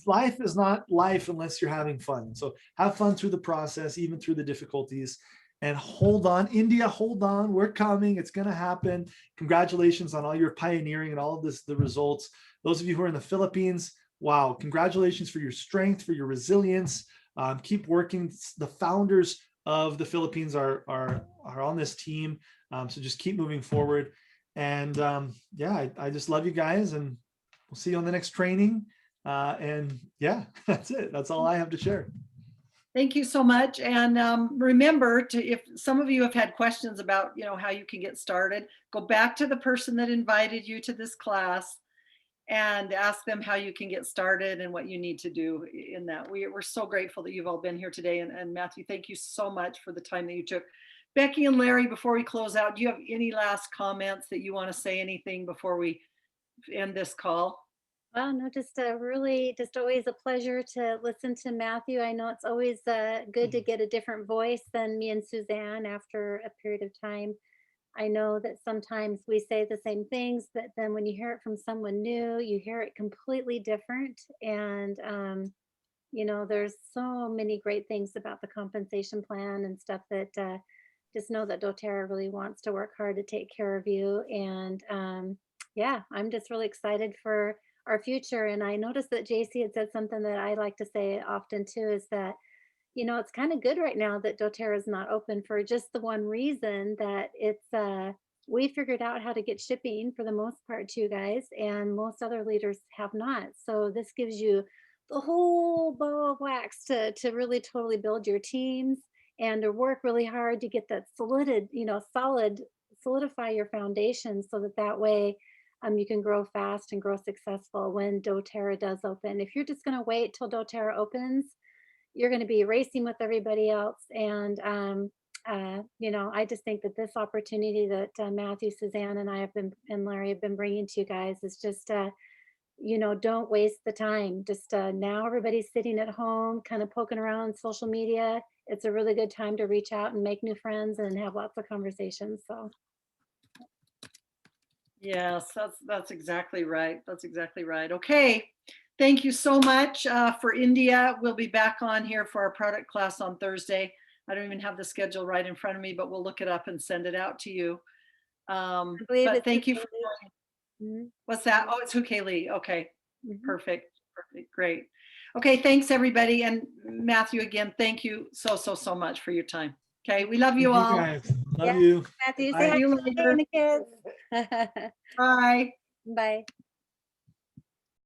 S3: life is not life unless you're having fun. So have fun through the process, even through the difficulties. And hold on, India, hold on. We're coming. It's going to happen. Congratulations on all your pioneering and all of this, the results. Those of you who are in the Philippines, wow, congratulations for your strength, for your resilience. Keep working. The founders of the Philippines are on this team. So just keep moving forward. And yeah, I just love you guys, and we'll see you on the next training. And yeah, that's it. That's all I have to share.
S1: Thank you so much. And remember to, if some of you have had questions about, how you can get started, go back to the person that invited you to this class and ask them how you can get started and what you need to do in that. We're so grateful that you've all been here today. And Matthew, thank you so much for the time that you took. Becky and Larry, before we close out, do you have any last comments that you want to say, anything before we end this call?
S2: Well, no, just always a pleasure to listen to Matthew. I know it's always good to get a different voice than me and Suzanne after a period of time. I know that sometimes we say the same things, but then when you hear it from someone new, you hear it completely different. And, there's so many great things about the compensation plan and stuff that just know that doTERRA really wants to work hard to take care of you. And yeah, I'm just really excited for our future. And I noticed that JC had said something that I like to say often too, is that, it's kind of good right now that doTERRA is not open, for just the one reason that we figured out how to get shipping for the most part to you guys, and most other leaders have not. So this gives you the whole ball of wax to really totally build your teams and to work really hard to get that solidify your foundation, so that way you can grow fast and grow successful when doTERRA does open. If you're just going to wait till doTERRA opens, you're going to be racing with everybody else. And, I just think that this opportunity that Matthew, Suzanne, and Larry have been bringing to you guys is just, don't waste the time. Just now everybody's sitting at home, kind of poking around on social media. It's a really good time to reach out and make new friends and have lots of conversations. So.
S1: Yes, that's exactly right. That's exactly right. Okay. Thank you so much for India. We'll be back on here for our product class on Thursday. I don't even have the schedule right in front of me, but we'll look it up and send it out to you. But thank you for what's that? Oh, it's Hukeli. Okay. Perfect. Great. Okay. Thanks everybody. And Matthew, again, thank you so much for your time. Okay. We love you all.
S3: Guys. Love you.
S2: Matthew,
S1: See you later.
S2: The kids.
S1: Bye.
S2: Bye.